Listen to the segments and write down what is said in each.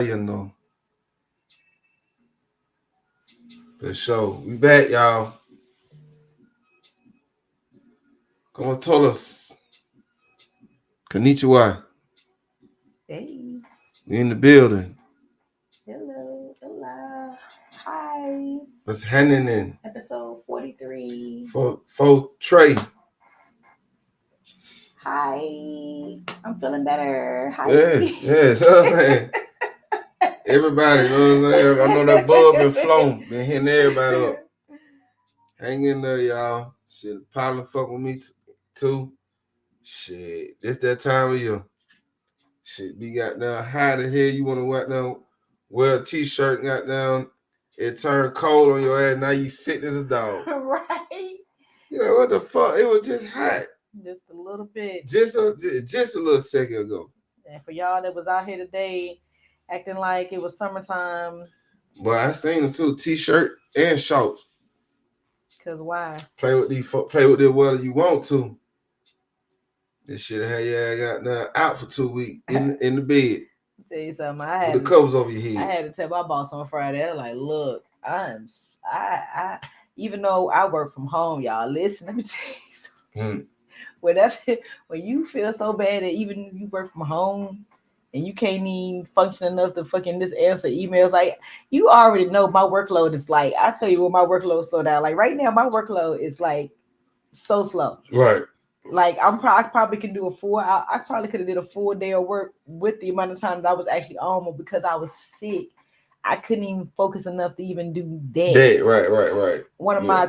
You know. For sure. We back, y'all. Come on, tell us. Konnichiwa. Hey, We in the building. hello, hola, hi. What's happening? Episode 43. For Trey. Hi, I'm feeling better. Hi. Yes. You know what I'm saying? Everybody, you know what I'm saying? I know that bug been flown. Been hitting everybody up. Hang in there, y'all. Shit, probably fuck with me too. Shit, it's that time of year. Shit, be got down high the head. You want to wear a t-shirt, got down. It turned cold on your ass. Now you sitting as a dog. Right. You know what the fuck? It was just hot. Just a little bit. Just a little second ago. And for y'all that was out here today acting like it was summertime. But I seen them too, t-shirt and shorts. Cause why? Play with this weather you want to. This shit had your ass got now out for 2 weeks in the bed. Tell you something. With the covers over your I head. had to tell my boss on Friday. I was like, look, I even though I work from home, y'all, listen, let me tell you something. When that's it, when you feel so bad that even you work from home and you can't even function enough to fucking just answer emails, like you already know my workload is like, I tell you what, my workload slow down. Like right now, my workload is like so slow. Right. Like I probably can do I probably could have did a full day of work with the amount of time that I was actually on, but because I was sick, I couldn't even focus enough to even do that. Right. One of my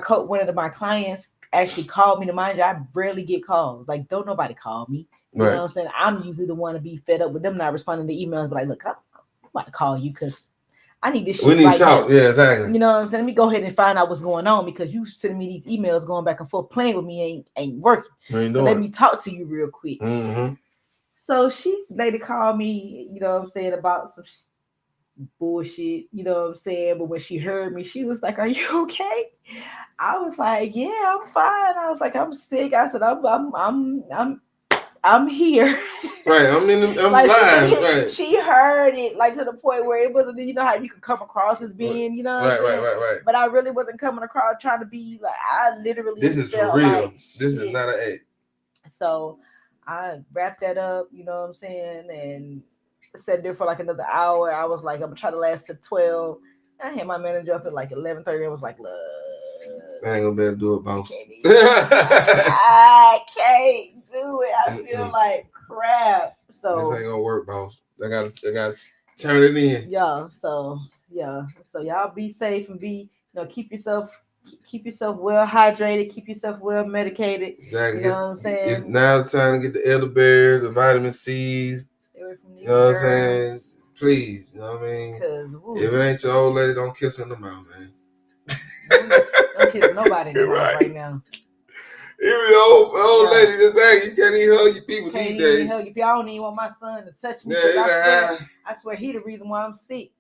clients actually called me. To mind you, I rarely get calls. Like don't nobody call me. You know what I'm saying? I'm usually the one to be fed up with them not responding to emails. But like, look, I'm about to call you because I need this shit. We need right to talk. now. Yeah, exactly. You know what I'm saying? Let me go ahead and find out what's going on because you sending me these emails going back and forth playing with me ain't working. So let me talk to you real quick. Mm-hmm. So she later called me, you know what I'm saying, about some bullshit, you know what I'm saying? But when she heard me, she was like, "Are you okay?" I was like, "Yeah, I'm fine." I was like, "I'm sick." I said, I'm here." Right, I'm like live. Right. She heard it like to the point where it wasn't, you know how you could come across as being, you know what I'm saying? Right. But I really wasn't coming across trying to be like, I literally this is felt for real. like this is not an act. So I wrapped that up, you know what I'm saying, and sat there for like another hour. I was like, I'm gonna try to last to 12. I had my manager up at like 11:30. I was like, look, I ain't gonna be able to do it, boss. I can't do it. I feel like crap. So this ain't gonna work, boss. I gotta turn it in. Yeah. So y'all be safe and keep yourself well hydrated, keep yourself well medicated. Exactly. You know what I'm saying? It's now time to get the elderberries, the vitamin C's. Stay away from these you know what I'm saying? Please, you know what I mean? If it ain't your old lady, don't kiss her in the mouth, man. Don't kiss nobody in the mouth right now. Even the old lady just saying you can't even hug your people these days. I don't even want my son to touch me because I swear he the reason why I'm sick.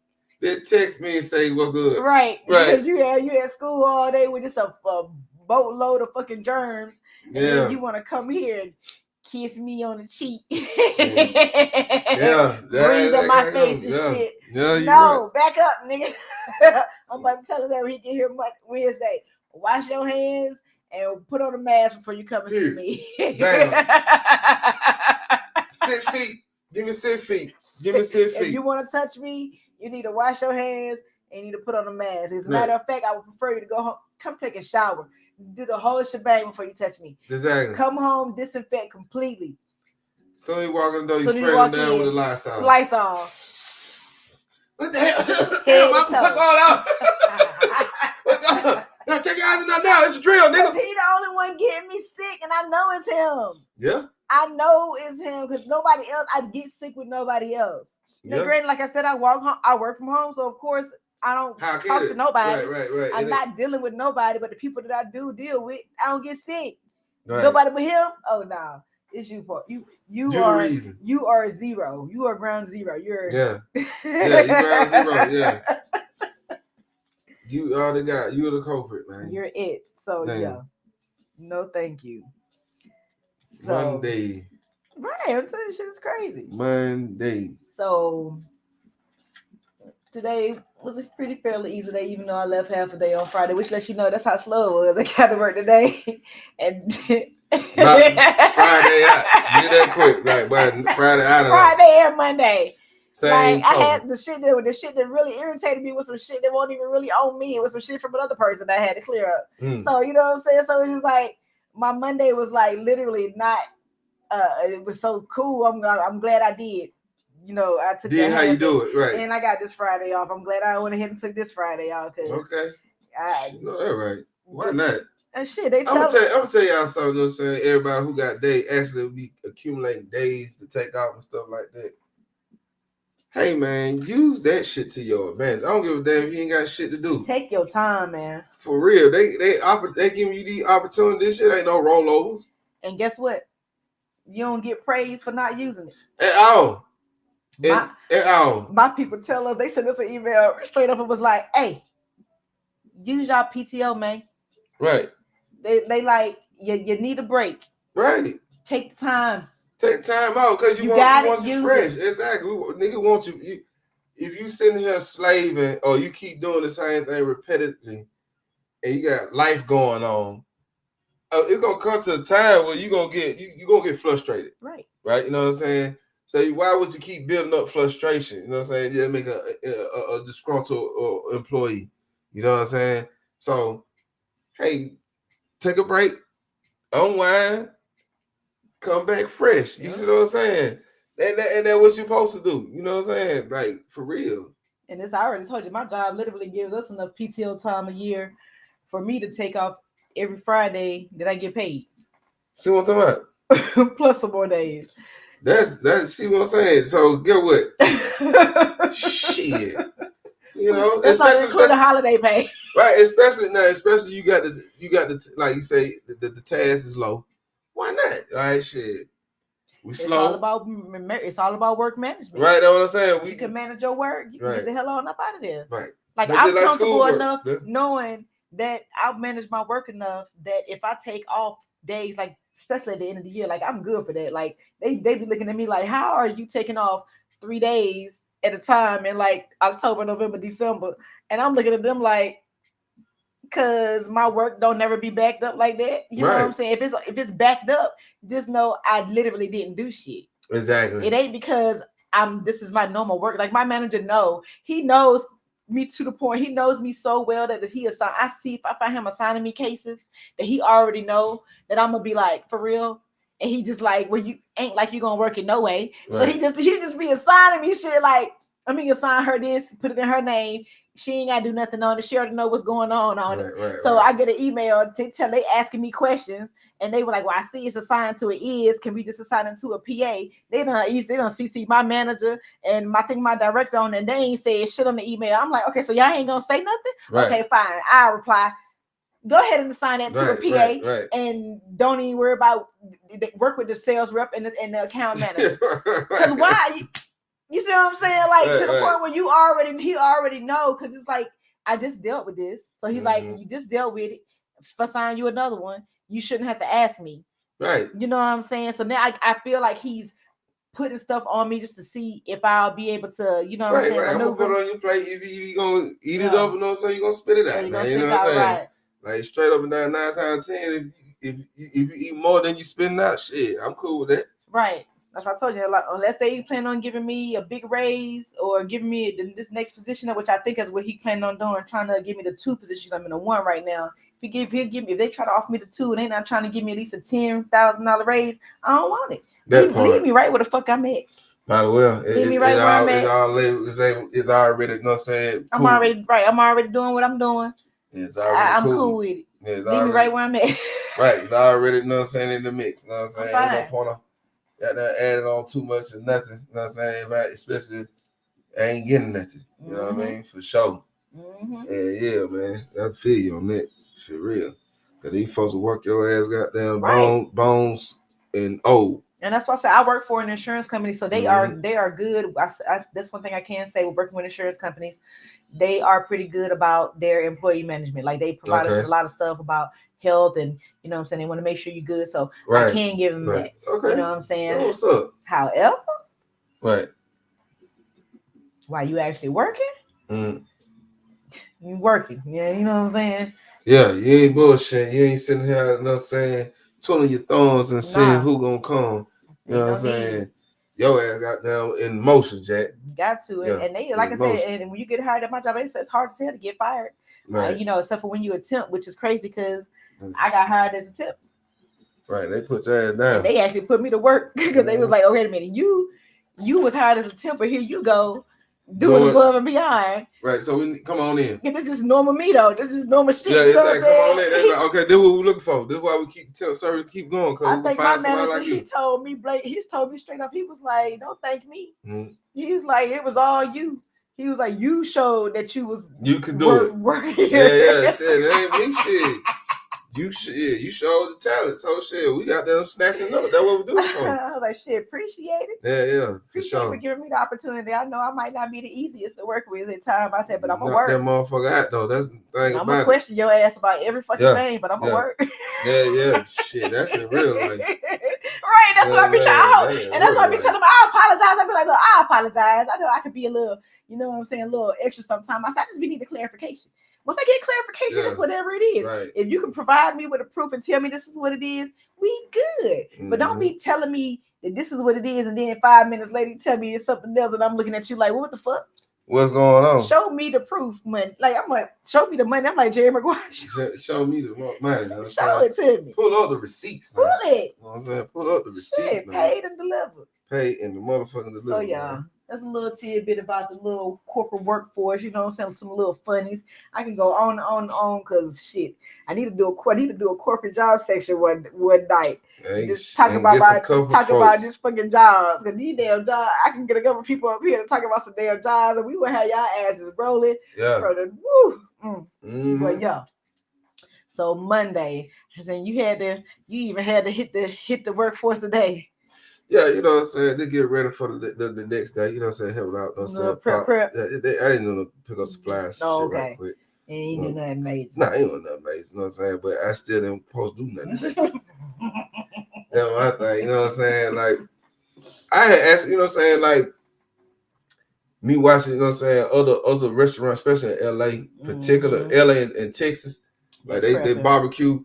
They text me and say what's good. Right. Because you at school all day with just a boatload of fucking germs. And then you want to come here and kiss me on the cheek. Breathe in my face and shit. No, back up, nigga. I'm about to tell us that we get here Wednesday. Wash your hands and put on a mask before you come and see me. Damn. 6 feet. Give me 6 feet. If you want to touch me, you need to wash your hands and you need to put on a mask. As a matter of fact, I would prefer you to go home, come take a shower, do the whole shebang before you touch me. Exactly. Come home, disinfect completely. So you walk in the door, you spray them down with the Lysol. What the hell? Damn, my fuck all out. What's up? No, take your eyes out now. It's a drill, nigga. He the only one getting me sick, and I know it's him. Yeah. I know it's him because nobody else. I get sick with nobody else. Now, granted, like I said, I work from home, so of course I don't talk to nobody. Right. I'm not dealing with nobody, but the people that I do deal with, I don't get sick. Right. Nobody but him. Oh no, it's you. You are zero. You are ground zero. You're you ground zero. Yeah. You are the guy. You're the culprit, man. You're it. So yeah. No, thank you. So, Monday. Right, I'm telling you, shit is crazy. Monday. So today was a pretty fairly easy day, even though I left half a day on Friday, which lets you know that's how slow it was. I got to work today, and Not Friday out. Get that quick, like, but Friday out of Friday and Monday. Same like I had the shit that really irritated me was some shit that won't even really own me. It was some shit from another person that I had to clear up. So you know what I'm saying? So it was like my Monday was like literally not. It was so cool. I'm glad I did. You know, I took did how you do it, right? And I got this Friday off. I'm glad I went ahead and took this Friday off. Okay. No, that's right. Why not? Shit, I'm gonna tell y'all something. You know what I'm saying? Everybody who got days actually be accumulating days to take off and stuff like that. Hey man, use that shit to your advantage. I don't give a damn if you ain't got shit to do. Take your time, man. For real, they giving you the opportunity. This shit ain't no rollovers. And guess what? You don't get praise for not using it at all. At all. My people tell us, they sent us an email straight up and was like, "Hey, use y'all PTO, man." Right. They like you need a break. Right. Take the time. Take time out because you want you fresh. Exactly. Nigga want you. If you sitting here slaving or you keep doing the same thing repetitively and you got life going on, it's gonna come to a time where you're gonna get frustrated. Right. Right? You know what I'm saying? So why would you keep building up frustration? You know what I'm saying? You make a disgruntled employee. You know what I'm saying? So, hey, take a break, unwind, come back fresh. You see what I'm saying? And that's what you're supposed to do. You know what I'm saying? Like, for real. And I already told you, my job literally gives us enough PTO time a year for me to take off every Friday that I get paid. See what I'm talking about? Plus some more days. That's see what I'm saying. So get what? Shit. You know, that's not including holiday pay. Right, especially you got the like you say the task is low. Why not? All right, shit. It's all about work management. Right, that's what I'm saying. You can manage your work. You can get the hell on up out of there. Right. Like I'm comfortable enough knowing that I'll manage my work enough that if I take off days, like especially at the end of the year, like I'm good for that. Like they be looking at me like, how are you taking off 3 days at a time in like October, November, December? And I'm looking at them like, because my work don't never be backed up like that. You know what I'm saying? If it's backed up, just know I literally didn't do shit. Exactly. It ain't because this is my normal work. Like my manager he knows me to the point. He knows me so well that if if I find him assigning me cases that he already know that I'm gonna be like, for real. And he just like, well, you ain't like you gonna work it no way. Right. So he just be assigning me shit like, assign her this, put it in her name. She ain't gotta do nothing on it. She already know what's going on it. Right, so I get an email to tell they asking me questions, and they were like, "Well, I see it's assigned to it is. Can we just assign it to a PA?" They don't CC my manager and my director on, and they ain't say shit on the email. I'm like, okay, so y'all ain't gonna say nothing? Right. Okay, fine. I'll reply. Go ahead and assign that to a PA, and don't even worry about work with the sales rep and the account manager. Because why? You see what I'm saying? Like to the point where he already know, because it's like, I just dealt with this. So he's like, you just dealt with it. If I sign you another one, you shouldn't have to ask me. Right. You know what I'm saying? So now I feel like he's putting stuff on me just to see if I'll be able to, you know what I'm saying? I'm gonna put it on your plate. If you gonna eat it up, so you're gonna spit it out, man. You know what I'm saying? Right. Like straight up and down 9 times 10. If you eat more than you spitting out, shit, I'm cool with that. Right. That's what I told you. Like, unless they plan on giving me a big raise or giving me this next position, which I think is what he planned on doing, trying to give me the 2 positions. I'm in the 1 right now. If they try to offer me the 2 and they not trying to give me at least a $10,000 raise, I don't want it. Leave me right where the fuck I'm at. Might as well. Leave me right where I'm at. It's already, you know what I'm saying? Cool. I'm already doing what I'm doing. It's already I'm cool with it. Leave me right where I'm at. Right. It's already, you know what I'm saying, in the mix. You know what I'm saying? Ain't no point of added on too much or nothing. You know what I'm saying? Especially I ain't getting nothing. You know what I mean? For sure. Mm-hmm. Yeah, man. I feel you on that. For real. Because these folks will work your ass goddamn bones and old. And that's why I said I work for an insurance company, so they are good. That's one thing I can say with working with insurance companies. They are pretty good about their employee management. Like they provide us with a lot of stuff about health, and you know what I'm saying, they want to make sure you're good. So I can give them that. Okay. You know what I'm saying? Oh, what's up? However, right. While you actually working? You working. Yeah, you know what I'm saying? Yeah, you ain't bullshit. You ain't sitting here, you know what I'm saying, twiddling your thumbs and seeing who gonna come. You know what I'm saying? Your ass got down in motion, Jack. Got to. Yeah, and they, like I said, and when you get hired at my job, it's hard to get fired. Right. Except for when you attempt, which is crazy because I got hired as a temp. Right, they put your ass down. And they actually put me to work because they was like, "Oh, wait a minute, you was hired as a temp, but here you go, doing above and beyond." Right, so we come on in. This is normal me though. This is normal shit. Yeah, it's like, come on in. They like, okay, this is what we're looking for. This is why we keep the temp service keep going. Cause I think my manager, like he told me straight up. He was like, "Don't thank me." Mm-hmm. He's like, "It was all you." He was like, "You showed that you could do it." Yeah, shit, it ain't me shit. You showed the talent, so shit, we got them snatching up. That's what we're doing for. I was like, shit, appreciate it. Yeah, appreciate for giving me the opportunity. I know I might not be the easiest to work with at time. I said, but I'm gonna work. That motherfucker out though. That's the thing. I'm gonna question your ass about every fucking thing, but I'm gonna work. Yeah, shit, that's in real life. Right, that's what I be trying. And that's what I be telling them. I apologize. I be like, look, I apologize. I know I could be a little, you know what I'm saying, a little extra sometimes. I just need the clarification. Once I get clarification, it's whatever it is. Right. If you can provide me with a proof and tell me this is what it is, we good. Mm-hmm. But don't be telling me that this is what it is, and then 5 minutes later you tell me it's something else, and I'm looking at you like, what the fuck? What's going on? Show me the proof, money. Like I'm like, show me the money. I'm like Jerry Maguire. Show me the money. Show it to me. Pull up the receipts. Man. Pull it. You know what I'm saying? Pull up the receipts. Man. Paid and delivered. Paid and the motherfucking delivered. So yeah. Man. That's a little tidbit about the little corporate workforce, you know what I'm saying? Some little funnies. I can go on because shit. I need to do a corporate job section one night. Just talk about this fucking jobs. Cause these damn jobs, I can get a couple people up here to talk about some damn jobs, and we would have y'all asses rolling. Yeah. But yeah. So Monday, I said you even had to hit the workforce today. Yeah, you know what I'm saying? They get ready for the next day. You know what I'm saying? Help out. You know what I'm saying? Prep. I didn't know to pick up supplies. Oh, okay. Right quick. And you ain't do nothing major. Nah, ain't doing nothing major. You know what I'm saying? But I still didn't supposed to do nothing. That's my thing. You know what I'm saying? Like, I had asked, you know what I'm saying? Like, me watching, you know what I'm saying? Other restaurants, especially in LA, particular LA and Texas, like they barbecue.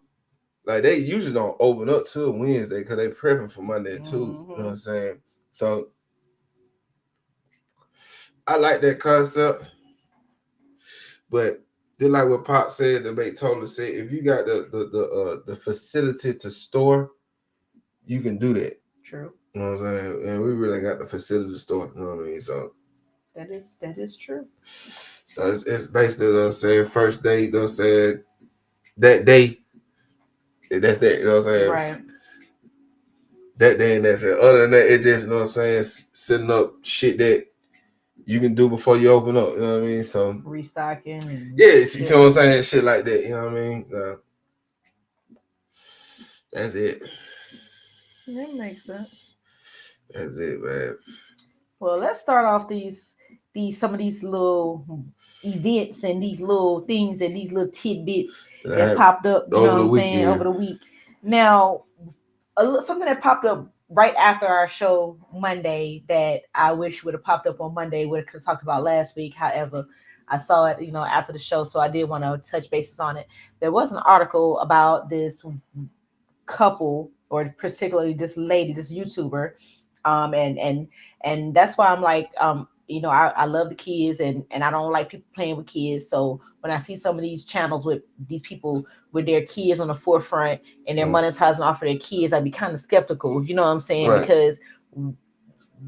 Like, they usually don't open up till Wednesday because they prepping for Monday and Tuesday. You know what I'm saying? So, I like that concept. But just like what Pop said, the mate totally said, if you got the facility to store, you can do that. True. You know what I'm saying? And we really got the facility to store. You know what I mean? So that is true. So it's basically, you know what I'm saying, first day, you know what I'm saying, that day. That's that, you know what I'm saying? Right. That day and that's it. Other than that, it just, you know what I'm saying, setting up shit that you can do before you open up, you know what I mean? So restocking. And you know what I'm saying? Shit like that, you know what I mean? That's it. That makes sense. That's it, man. Well, let's start off some of these little events and these little things and these little tidbits that popped up, you know what I'm saying, over the week. Now, something that popped up right after our show Monday that I wish would have popped up on Monday, we could have talked about last week. However, I saw it, you know, after the show, so I did want to touch bases on it. There was an article about this couple, or particularly this lady, this YouTuber, and that's why I'm like, you know, I love the kids and I don't like people playing with kids. So when I see some of these channels with these people with their kids on the forefront and they're monetizing off of their kids, I'd be kind of skeptical, you know what I'm saying? Right. Because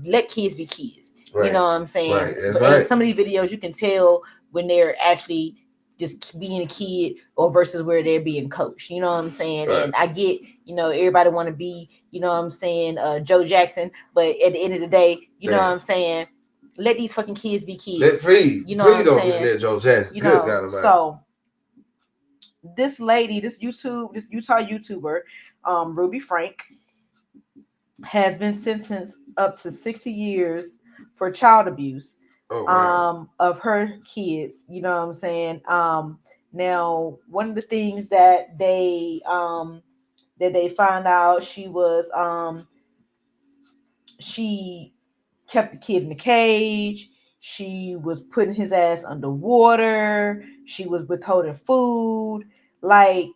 let kids be kids. Right. You know what I'm saying? Right. That's right. Some of these videos you can tell when they're actually just being a kid or versus where they're being coached. You know what I'm saying? Right. And I get, you know, everybody want to be, you know what I'm saying, Joe Jackson, but at the end of the day, you know what I'm saying? Let these fucking kids be kids. Please, you know please what I'm don't saying? let Joe Jackson. You know, so this lady, this Utah YouTuber, Ruby Frank, has been sentenced up to 60 years for child abuse of her kids. You know what I'm saying? Now, one of the things that they found out, she kept the kid in the cage. She was putting his ass underwater. She was withholding food. Like,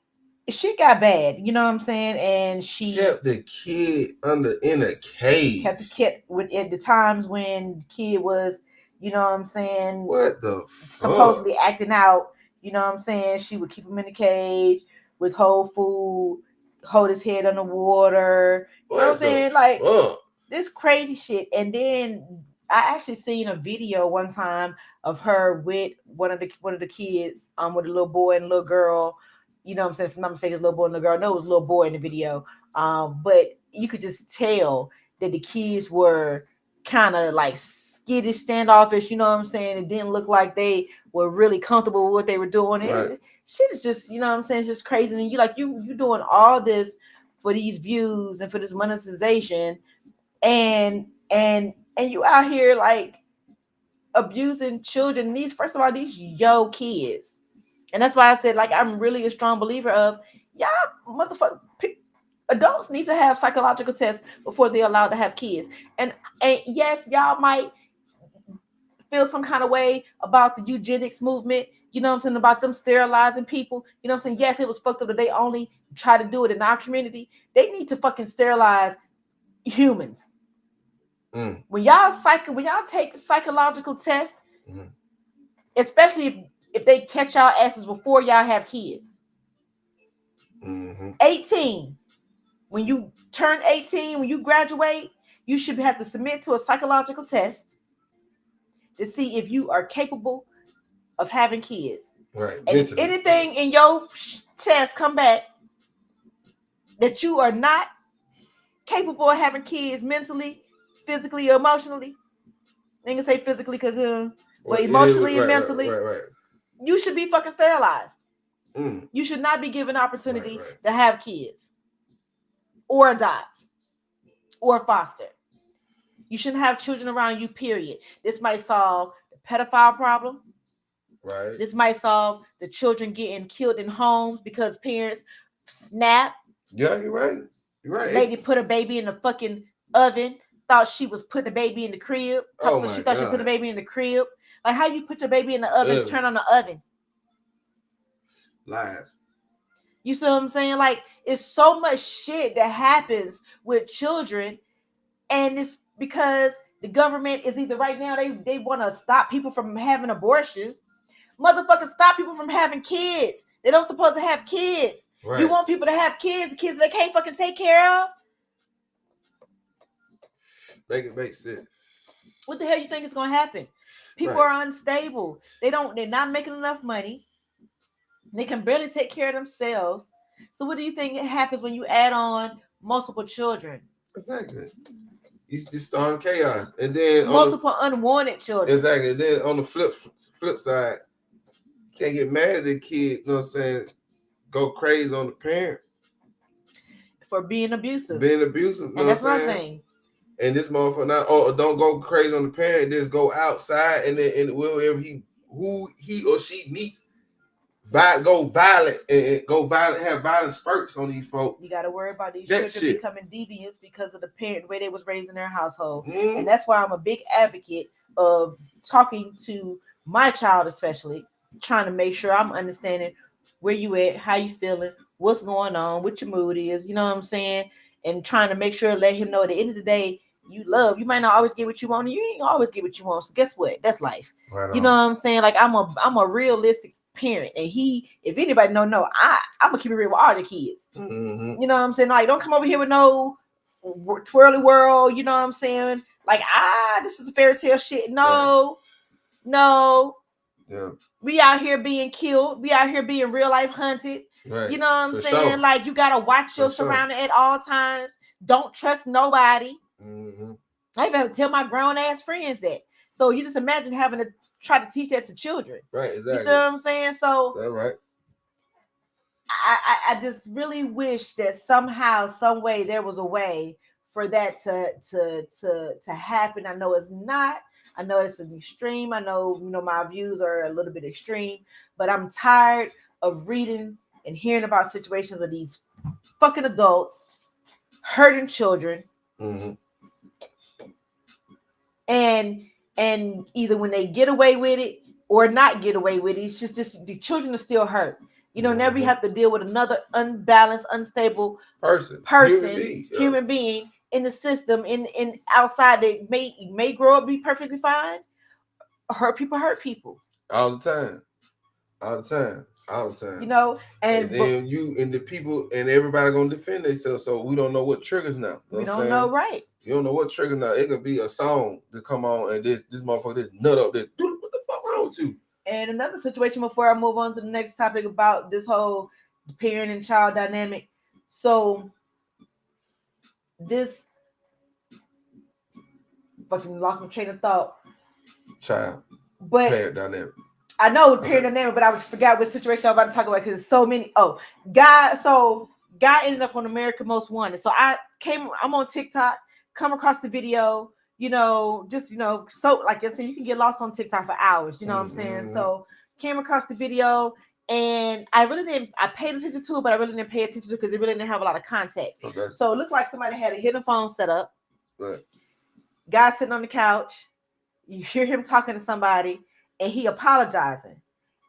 shit got bad. You know what I'm saying? And she kept the kid in a cage. Kept the kid at the times when the kid was, you know what I'm saying? What the supposedly acting out. You know what I'm saying? She would keep him in the cage, withhold food, hold his head underwater. You know what I'm saying? Like this crazy shit. And then I actually seen a video one time of her with one of the kids, with a little boy and a little girl. You know what I'm saying? If I'm not mistaken, little boy and little girl. No, it was a little boy in the video. But you could just tell that the kids were kind of like skittish, standoffish. You know what I'm saying? It didn't look like they were really comfortable with what they were doing. Right. Shit is just, you know what I'm saying? It's just crazy. And you doing all this for these views and for this monetization, and you out here like abusing children. These, first of all, these kids. And that's why I said, like, I'm really a strong believer of y'all motherfucker adults need to have psychological tests before they're allowed to have kids. And yes, y'all might feel some kind of way about the eugenics movement, you know what I'm saying, about them sterilizing people. You know what I'm saying? Yes, it was fucked up that they only try to do it in our community. They need to fucking sterilize humans. When y'all take psychological tests, especially if they catch y'all asses before y'all have kids. 18. When you turn 18, when you graduate, you should have to submit to a psychological test to see if you are capable of having kids. Right. And if anything in your test come back that you are not capable of having kids mentally, physically, or emotionally, I can say physically because but emotionally and mentally, you should be fucking sterilized. You should not be given opportunity to have kids or adopt or foster. You shouldn't have children around you, period. This might solve the pedophile problem. Right. This might solve the children getting killed in homes because parents snap. Yeah, you're right. You're right. Lady put a baby in the fucking oven, thought she was putting the baby in the crib. She thought she put the baby in the crib. Like, how you put your baby in the oven, turn on the oven? Lies. You see what I'm saying? Like, it's so much shit that happens with children, and it's because the government is either right now they want to stop people from having abortions. Motherfuckers, stop people from having kids. They don't supposed to have kids. Right. You want people to have kids they can't fucking take care of? Make it make sense. What the hell you think is gonna happen? People are unstable. They're not making enough money. They can barely take care of themselves. So what do you think happens when you add on multiple children? Exactly. You just start chaos. And then multiple unwanted children. Exactly. Then on the flip side, you can't get mad at the kid, you know what I'm saying? Go crazy on the parent. For being abusive. And that's my thing. And this motherfucker don't go crazy on the parent, just go outside and then wherever who he or she meets, go violent, have violent spurts on these folks. You got to worry about these children becoming deviants because of the parent, the way they was raised in their household. And that's why I'm a big advocate of talking to my child, especially trying to make sure I'm understanding where you at, how you feeling, what's going on, what your mood is, you know what I'm saying? And trying to make sure, let him know at the end of the day, you might not always get what you want, and you ain't always get what you want. So guess what? That's life. Right, you know what I'm saying? Like, I'm a realistic parent, and if anybody I'm gonna keep it real with all the kids. You know what I'm saying? Like, don't come over here with no twirly world. You know what I'm saying? Like, this is a fairy tale shit. No. Yeah. We out here being killed. We out here being real life hunted. Right. You know what I'm saying? Sure. Like, you gotta watch your surroundings at all times. Don't trust nobody. I even have to tell my grown ass friends that. So you just imagine having to try to teach that to children. Right, exactly. You see what I'm saying? So that's right. I just really wish that somehow, some way, there was a way for that to happen. I know it's not. I know it's an extreme. I know, my views are a little bit extreme, but I'm tired of reading and hearing about situations of these fucking adults hurting children. And And either when they get away with it or not get away with it, it's just the children are still hurt. Now we have to deal with another unbalanced, unstable person, human being in the system, in outside that may grow up be perfectly fine. Hurt people all the time. And then you and the people and everybody gonna defend themselves. So we don't know what triggers now. We don't know, right? You don't know what triggers now. It could be a song that come on and this motherfucker this nut up this. What the fuck wrong with you? And another situation before I move on to the next topic about this whole parent and child dynamic. So this fucking lost my train of thought. Child. But parent dynamic. I know parent dynamic, but I forgot what situation I'm about to talk about because there's so many. Guy ended up on America's Most Wanted. So I'm on TikTok, come across the video, so like I said, you can get lost on TikTok for hours, what I'm saying? So came across the video and I paid attention to it, but I really didn't pay attention to it because it really didn't have a lot of context. Okay. So it looked like somebody had a hidden phone set up. Right. Guy sitting on the couch, you hear him talking to somebody and he apologizing.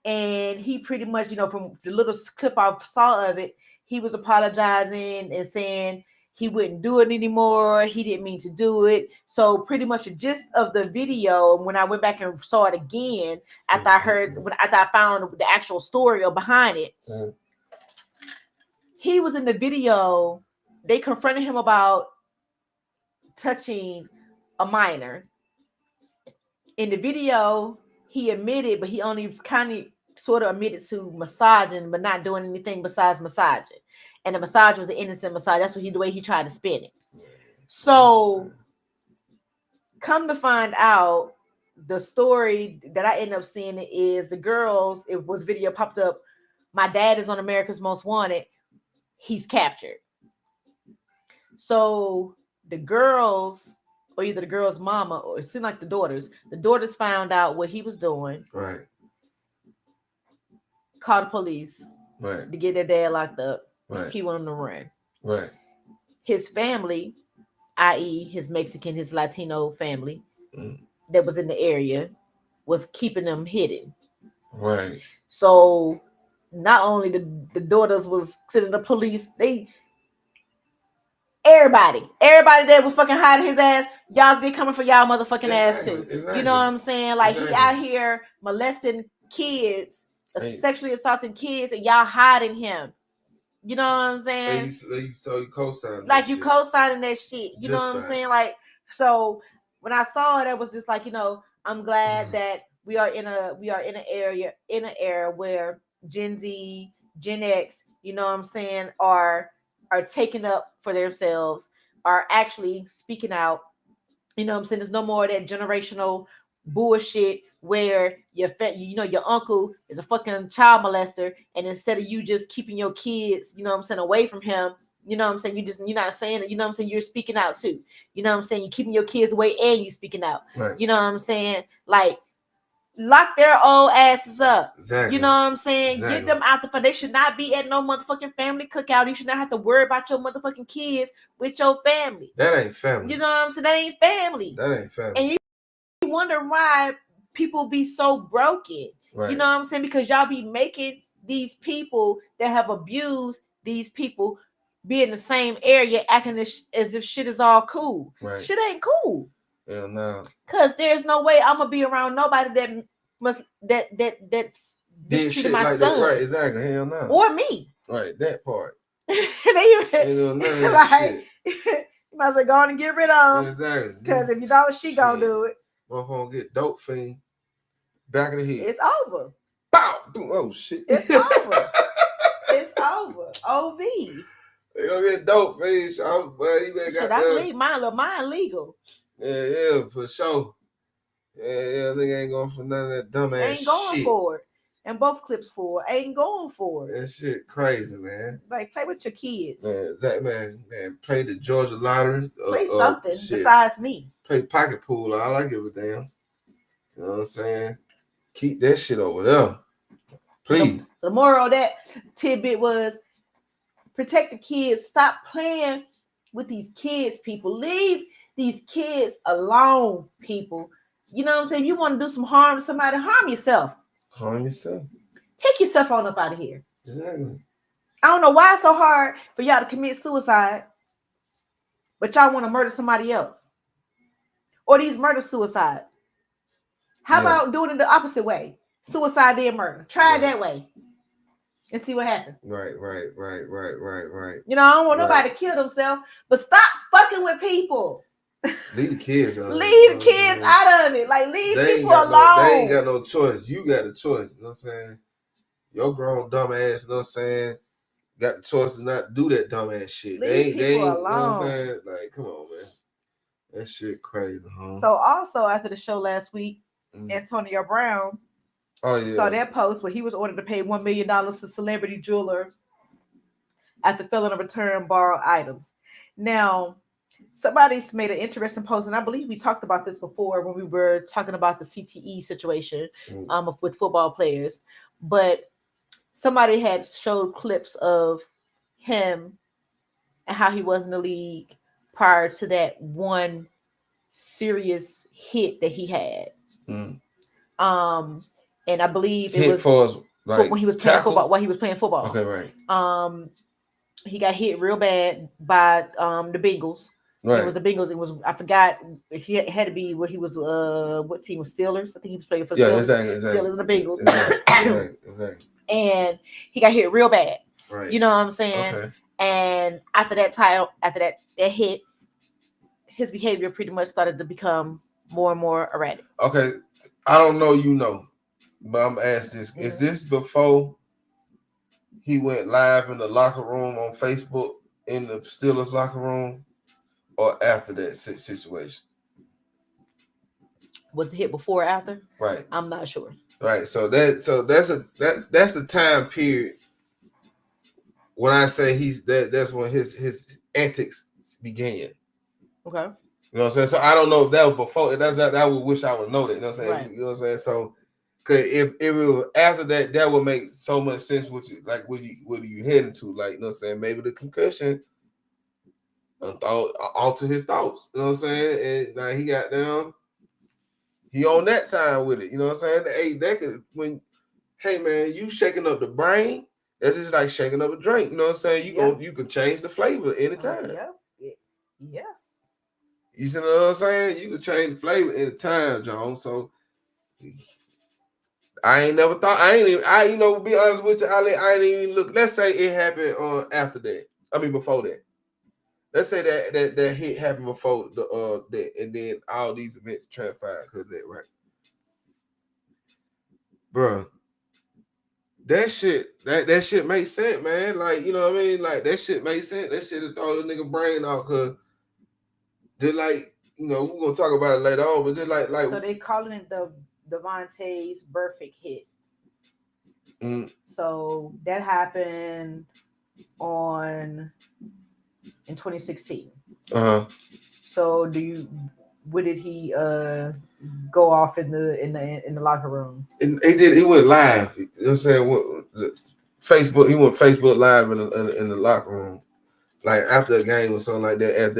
And he pretty much, from the little clip I saw of it, he was apologizing and saying he wouldn't do it anymore. He didn't mean to do it. So pretty much the gist of the video, when I went back and saw it again, after I found the actual story behind it, he was in the video. They confronted him about touching a minor. In the video, he admitted, but he only kind of sort of admitted to massaging, but not doing anything besides massaging. And the massage was the innocent massage. That's the way he tried to spin it. So, come to find out, the story that I ended up seeing is the girls. It was video popped up. My dad is on America's Most Wanted. He's captured. So the girls, or either the girl's mama, or it seemed like the daughters found out what he was doing. Right. Called the police. Right. To get their dad locked up. Right. He went on the run. Right. His family, i.e. his Mexican, his Latino family that was in the area, was keeping them hidden. Right. So not only the daughters was sending the police, everybody that was fucking hiding his ass, y'all be coming for y'all motherfucking ass too. Exactly. You know what I'm saying? Like he out here molesting kids, sexually assaulting kids, and y'all hiding him. You know what I'm saying? So you co-signing like you co-signing that shit. You know what I'm saying? Like, so when I saw it, I was just like, I'm glad that we are in an era where Gen Z, Gen X, you know what I'm saying, are taking up for themselves, are actually speaking out. You know what I'm saying? There's no more of that generational bullshit where your uncle is a fucking child molester, and instead of you just keeping your kids, you know what I'm saying, away from him, you know what I'm saying, you're not saying that, you know what I'm saying, you're speaking out too. You know what I'm saying? You're keeping your kids away and you speaking out. Right. You know what I'm saying? Like, lock their old asses up. Exactly. You know what I'm saying? Exactly. Get them out the front. They should not be at no motherfucking family cookout. You should not have to worry about your motherfucking kids with your family. That ain't family. You know what I'm saying? That ain't family. That ain't family. And you wonder why people be so broken. Right. You know what I'm saying? Because y'all be making these people that have abused these people be in the same area acting as if shit is all cool. Right. Shit ain't cool. Hell no. Cause there's no way I'm gonna be around nobody that's mistreating my like son. That. Right, exactly. Hell no. Or me. Right, that part. None of that shit. You might as well go on and get rid of them. Exactly. Because if you know she gonna do it. Motherfucker get dope fiend. Back of the head. It's over. Bow! Oh shit. It's over. It's over. OV. They gonna get dope fiend. I believe mine legal. Yeah, for sure. Yeah, they ain't going for none of that dumb ass shit. Ain't going for it. And both clips for it. Ain't going for it. That shit crazy, man. Like, play with your kids. Man, play the Georgia lottery. Play something besides me. Play pocket pool. All I give a damn. You know what I'm saying? Keep that shit over there. Please. So the moral of that tidbit was protect the kids. Stop playing with these kids, people. Leave these kids alone, people. You know what I'm saying? If you want to do some harm to somebody, harm yourself. Harm yourself. Take yourself on up out of here. Exactly. I don't know why it's so hard for y'all to commit suicide, but y'all want to murder somebody else. Or these murder suicides. How about doing it the opposite way? Suicide then murder. Try it that way. And see what happens. Right. You know, I don't want nobody to kill themselves, but stop fucking with people. Leave the kids out. Leave the kids out of it. Like, leave people alone. They ain't got no choice. You got the choice. You know what I'm saying? Your grown dumb ass, you know what I'm saying? Got the choice to not do that dumb ass shit. Leave They people ain't, alone. You know what I'm saying? Like, come on, man. That shit crazy, huh? So also after the show last week, Antonio Brown saw that post where he was ordered to pay $1 million to celebrity jeweler after failing to return borrowed items. Now, somebody's made an interesting post, and I believe we talked about this before when we were talking about the CTE situation with football players. But somebody had showed clips of him and how he was in the league prior to that one serious hit that he had. And I believe it was like when he was playing football. While he was playing football. Okay, right. He got hit real bad by the Bengals. Right. It was the Bengals. It was, I forgot. He had to be where he was. What team was Steelers? I think he was playing for Steelers. Exactly. Steelers and the Bengals. Exactly. And he got hit real bad. Right. You know what I'm saying? Okay. And after that hit, his behavior pretty much started to become more and more erratic. Okay, I don't know, but I'm asking this: is this before he went live in the locker room on Facebook in the Steelers locker room, or after that situation? Was the hit before or after? Right. I'm not sure. Right. So that's the time period when I say that's when his antics began. Okay. You know what I'm saying? So I don't know if that was before. I would wish I would know that. You know what I'm saying? Right. You know what I'm saying? So, cause if it was after that would make so much sense. What are you heading to? Like, you know what I'm saying? Maybe the concussion alter his thoughts. You know what I'm saying? And now he got down. He on that side with it. You know what I'm saying? Hey, hey man, you shaking up the brain. That's just like shaking up a drink. You know what I'm saying? You can change the flavor anytime. Yeah. You see what I'm saying? You can change the flavor anytime, John. So I ain't never thought. Be honest with you, I ain't even look. Let's say it happened after that. I mean, before that. Let's say that hit happened before that, and then all these events transpired because of that, right? Bro, that shit makes sense, man. Like, you know what I mean? Like, that shit makes sense. That shit will throw the nigga brain out, cause they're like, we're gonna talk about it later on, but they're like so they calling it the Devontae's perfect hit. So that happened in 2016. So what did he go off in the locker room? And he went live. You know what I'm saying? Facebook. He went Facebook live in the locker room, like after a game or something like that. As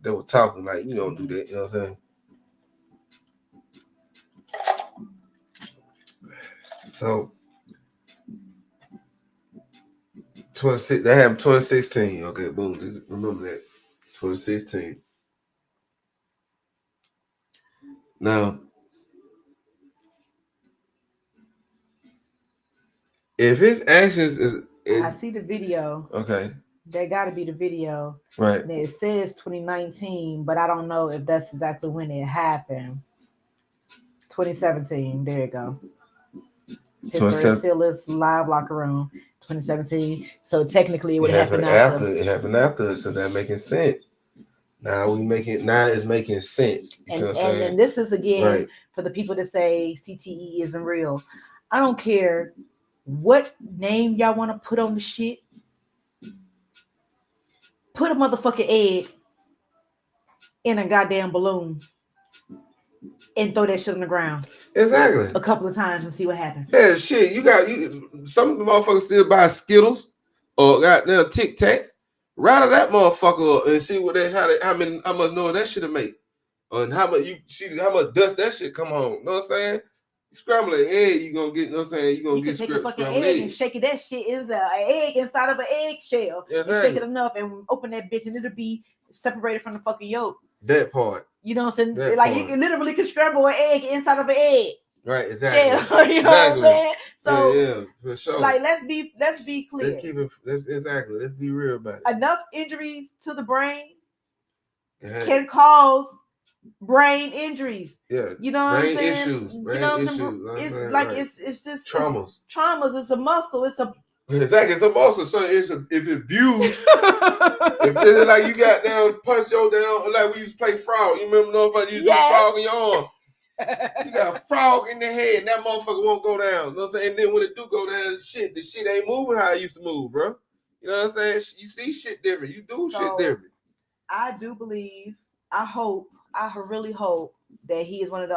they were talking, like, you don't do that. You know what I'm saying? So 26. That happened 2016. Okay, boom. Remember that 2016. Now, if his actions I see the video. Okay. That got to be the video. Right. And it says 2019, but I don't know if that's exactly when it happened. 2017. There you go. Pittsburgh Steelers live locker room. 2017. So technically, it would happen after. It happened after, so that making sense. Now it's making sense. You see what I'm saying? And this is again for the people that say CTE isn't real. I don't care what name y'all want to put on the shit. Put a motherfucking egg in a goddamn balloon and throw that shit on the ground. Exactly. A couple of times and see what happens. Yeah, shit. Some of the motherfuckers still buy Skittles or goddamn Tic Tacs. Rattle that motherfucker up and see how much noise that should have made. And how much dust that shit come on. You know what I'm saying? Scramble an egg, you gonna get, you know what I'm saying? You gonna You get can take a fucking scrambled egg and shake it. That shit is an egg inside of an eggshell. Exactly. And shake it enough and open that bitch and it'll be separated from the fucking yolk. That part. You know what I'm saying? That like part. you literally can scramble an egg inside of an egg. Right, exactly. Shell, you know what I'm saying? So yeah, for sure. Like let's be clear. Let's keep it. Exactly. Let's be real about it. Enough injuries to the brain can cause brain injuries. Yeah. You know what I'm saying? Issues. Brain issues. It's like it's just traumas. Traumas. It's a muscle. It's a exactly. It's a muscle. So if it's abused, if it's like you got down, punch your down, like we used to play frog. You remember motherfucker you used to do frog in your arm. You got a frog in the head, and that motherfucker won't go down. You know what I'm saying? And then when it do go down, the shit ain't moving how it used to move, bro. You know what I'm saying? You see shit different. You do shit different. I do believe. I really hope that he is one of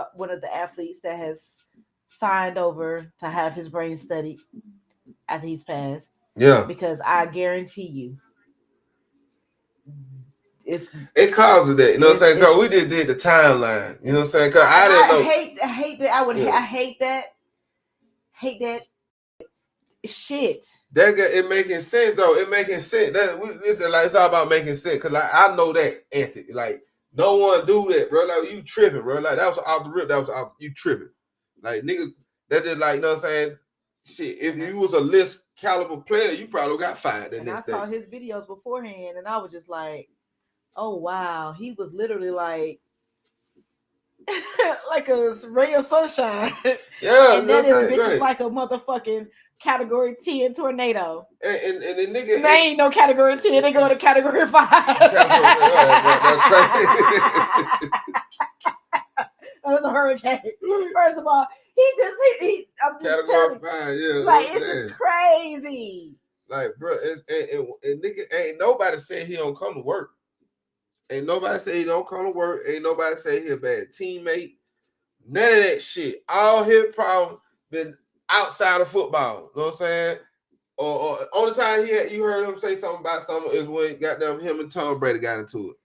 the athletes that has signed over to have his brain studied after he's passed. Yeah. Because I guarantee you, it causes that. You know what I'm saying? Cause we just did the timeline. You know what I'm saying? Cause I didn't know. I hate that. I hate that. Hate that. Shit. It making sense though. It making sense. It's all about making sense. Cause like I know that ethic. Like no one do that, bro. Like you tripping, bro. Like that was off the rip. That was off you tripping. Like niggas. That's just like, you know what I'm saying? Shit. If you was a list caliber player, you probably got fired the next day. I saw his videos beforehand, and I was just like, oh wow, he was literally like like a ray of sunshine. Yeah, and then this bitch is like a motherfucking category 10 tornado. And the nigga they ain't no category 10, they go to category 5. That was a hurricane. First of all, I'm just telling you. Yeah, like it's just crazy. Like, bro, and nigga ain't nobody saying he don't come to work. Ain't nobody say he don't come to work. Ain't nobody say he a bad teammate. None of that shit. All his problems been outside of football. You know what I'm saying? Or only time you heard him say something about something is when goddamn him and Tom Brady got into it.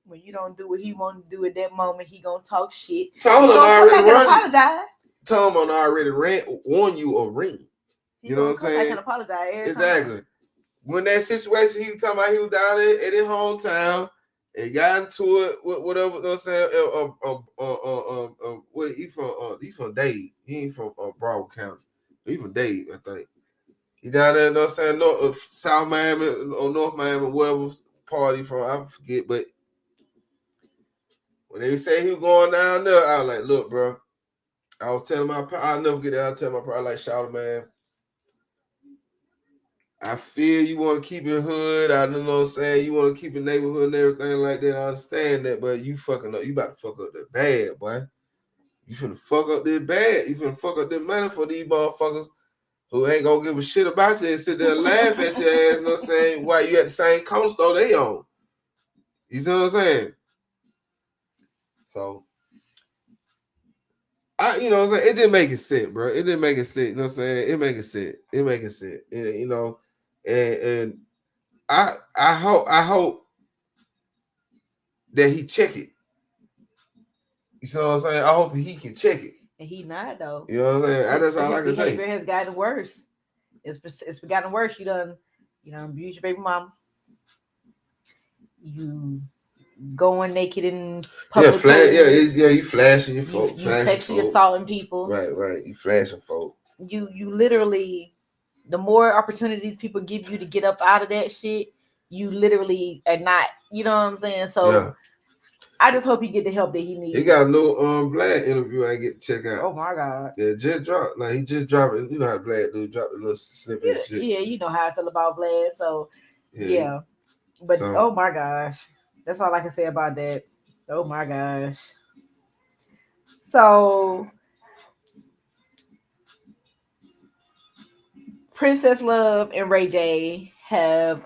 When you don't do what he want to do at that moment, he gonna talk shit. Tom already apologize. Tom already warn you or ring. You know what I'm saying? I can apologize. Exactly. Time. When that situation he was talking about, he was down there in his hometown and got into it with whatever. You know what I'm saying? He from Dade. He ain't from Broward County. He from Dade, I think. He down there, you know what I'm saying? North, South Miami or North Miami, whatever part he from, I forget. But when they say he was going down there, I was like, look, bro. I was telling I'll never get that. I'll tell my I like, shout man. I feel you want to keep it hood. I know what I'm saying. You want to keep it neighborhood and everything like that. I understand that, but you fucking up. You about to fuck up the bad, boy. You finna fuck up this bad. You finna fuck up this money for these motherfuckers who ain't gonna give a shit about you and sit there and laugh at your ass, you know what I'm saying? Why you at the same corner store they own. You see what I'm saying? So, you know what I'm saying? It didn't make it sense, bro. It didn't make it sense. You know what I'm saying? It make it sense. It make it sense. You know, and I hope that he check it. You see what I'm saying? I hope he can check it. And he not though. You know what I'm saying? That's all I can say. His behavior has gotten worse. It's gotten worse. You done abuse your baby mom. You going naked in public. You flashing your folks. You sexually assaulting people. Right. You flashing folks. You literally, the more opportunities people give you to get up out of that shit, you literally are not. You know what I'm saying? So. Yeah. I just hope he get the help that he needs. He got a new Vlad interview I get to check out. Oh my God. Yeah, just dropped. Like he just dropped it. You know how Vlad do, drop a little snippet of shit. Yeah, you know how I feel about Vlad. So yeah. But oh my gosh. That's all I can say about that. Oh my gosh. So Princess Love and Ray J have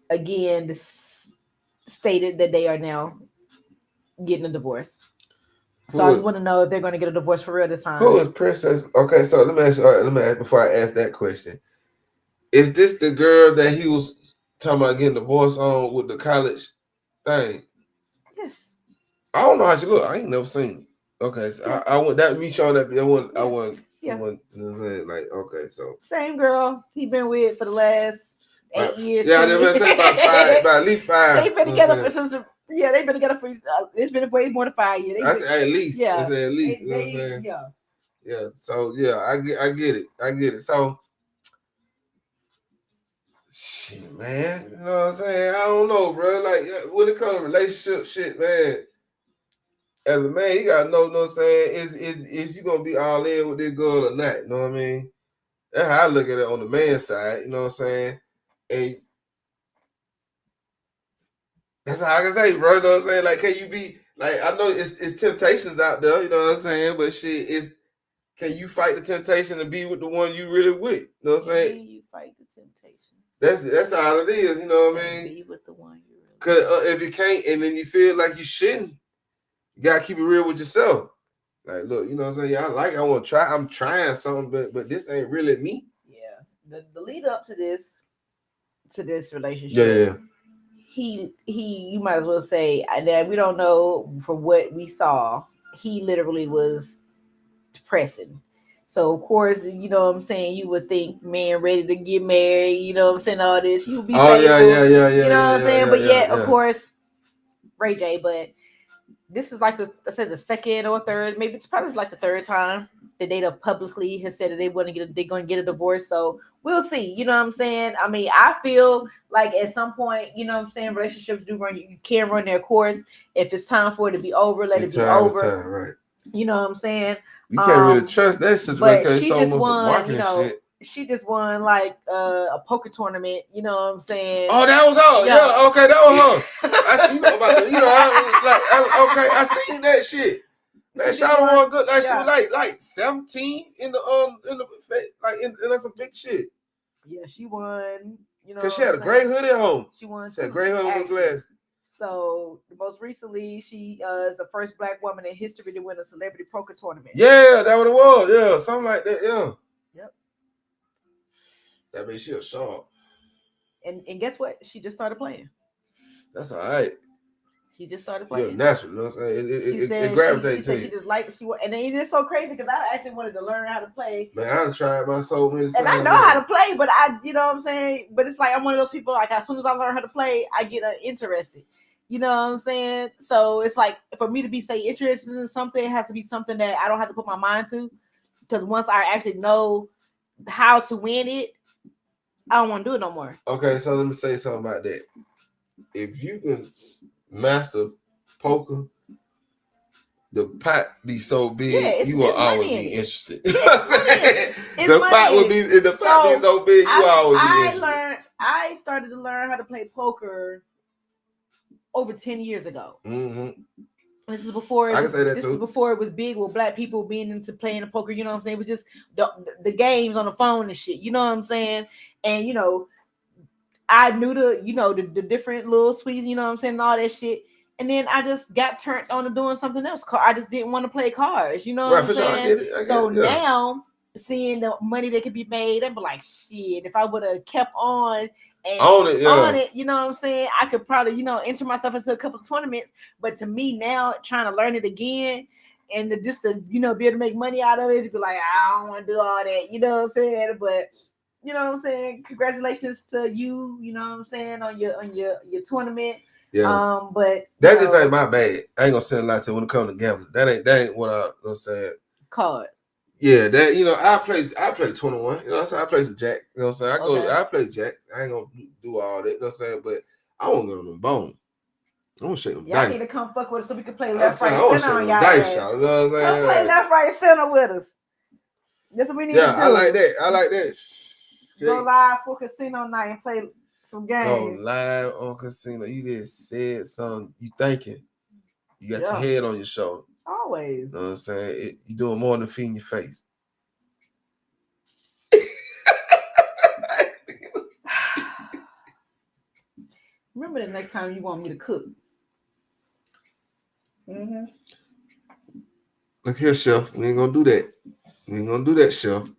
again stated that they are now getting a divorce. So I just want to know if they're going to get a divorce for real this time. Who is Princess? Okay, so let me ask before I ask that question. Is this the girl that he was talking about getting divorced on with the college thing? Yes. I don't know how she look. I ain't never seen it. Okay, so I want that me showing that. I want. You know what I'm saying? Like, okay, so same girl he been with for the last 8 years. Yeah, they've been saying about at least 5. They've been together for since. Yeah, they've been together for. It's been way more than 5 years. I say at least. Yeah, I say at least. You know what I'm saying? Yeah. Yeah. So yeah, I get it. So. Shit, man. You know what I'm saying? I don't know, bro. Like when it comes to relationship shit, man. As a man, you gotta know what I'm saying, is you gonna be all in with this girl or not, you know what I mean? That's how I look at it on the man side, you know what I'm saying? And that's how I can say, bro, you know what I'm saying? Like, can you be like, I know it's temptations out there, you know what I'm saying? But shit, can you fight the temptation to be with the one you really with? You know what I'm saying? You fight the temptation. That's all it is, you know what I mean? Be with the one you really. Cause if you can't, and then you feel like you shouldn't, you gotta keep it real with yourself. Like, look, you know what I'm saying? I want to try. I'm trying something, but this ain't really me. Yeah. The lead up to this relationship. Yeah. He you might as well say that we don't know from what we saw. He literally was depressing. So of course, you know what I'm saying, you would think man ready to get married, you know what I'm saying, all this. You would be faithful. Yeah. You know what I'm saying? But yet, of course, Ray J, but this is like the second or third, maybe it's probably like the third time that they publicly has said that they're going to get a divorce. So we'll see. You know what I'm saying? I mean, I feel like at some point, you know what I'm saying, relationships do run. You can run their course. If it's time for it to be over, let it be over. Time, right. You know what I'm saying? You can't really trust that situation. But she just won. You know, she just won like a poker tournament. You know what I'm saying? Oh, that was her. Yeah, okay, that was her. I see, you know about the, you know, I seen that shit. Man, shout out one good. Like she was like 17 in the like in some big shit. Yeah, she won. You know, because she had a gray hoodie on. She won. She had a gray hoodie with glasses. So most recently, she is the first Black woman in history to win a celebrity poker tournament. Yeah, that what it was. Yeah, something like that. Yeah. Yep. That means she a sharp. And guess what? She just started playing. That's all right. She just started playing. You're natural, you know what I'm saying? It gravitates to you. She just liked and it's so crazy because I actually wanted to learn how to play. Man, I done tried my soul many times. And I know how to play, but you know what I'm saying? But it's like I'm one of those people, like as soon as I learn how to play, I get interested. You know what I'm saying? So it's like for me to be interested in something, it has to be something that I don't have to put my mind to. Because once I actually know how to win it, I don't want to do it no more. Okay, so let me say something about that. If you can master poker, the pot be so big, you will always be interested. The pot be so big, you always be interested. I started to learn how to play poker over 10 years ago. Mm-hmm. This is before I can say that this too. is before it was big with Black people being into playing the poker, you know what I'm saying? It was just the games on the phone and shit, you know what I'm saying? And you know, I knew the different little sweets, you know what I'm saying, and all that shit. And then I just got turned on to doing something else. I just didn't want to play cards, you know what I'm saying? So now seeing the money that could be made, I'd be like, shit, if I would have kept on and on it, you know what I'm saying, I could probably, enter myself into a couple of tournaments. But to me now, trying to learn it again and to be able to make money out of it, to be like, I don't want to do all that, you know what I'm saying? But you know what I'm saying, congratulations to you, you know what I'm saying, on your tournament. Yeah. But that just ain't my bag. I ain't gonna say a lot to when it comes to gambling. That ain't what I'm saying. Card. Yeah, that I play 21. You know what I'm saying? I play some Jack. You know what I'm saying? I play Jack. I ain't gonna do all that, you know what I'm saying? But I won't get on them bone. I want to shake them dice. Y'all need to come fuck with us so we can play left, right, center on y'all dice, y'all. You know what I'm saying? Come play left, right, center with us. That's what we need to do. Yeah, I like that. Go live for casino night and play some games. Go live on casino. You just said something. You thinking. You got your head on your shoulder. Always. You know what I'm saying? You doing more than feeding your face. Remember the next time you want me to cook. Mm-hmm. Look here, Chef. We ain't gonna do that, Chef.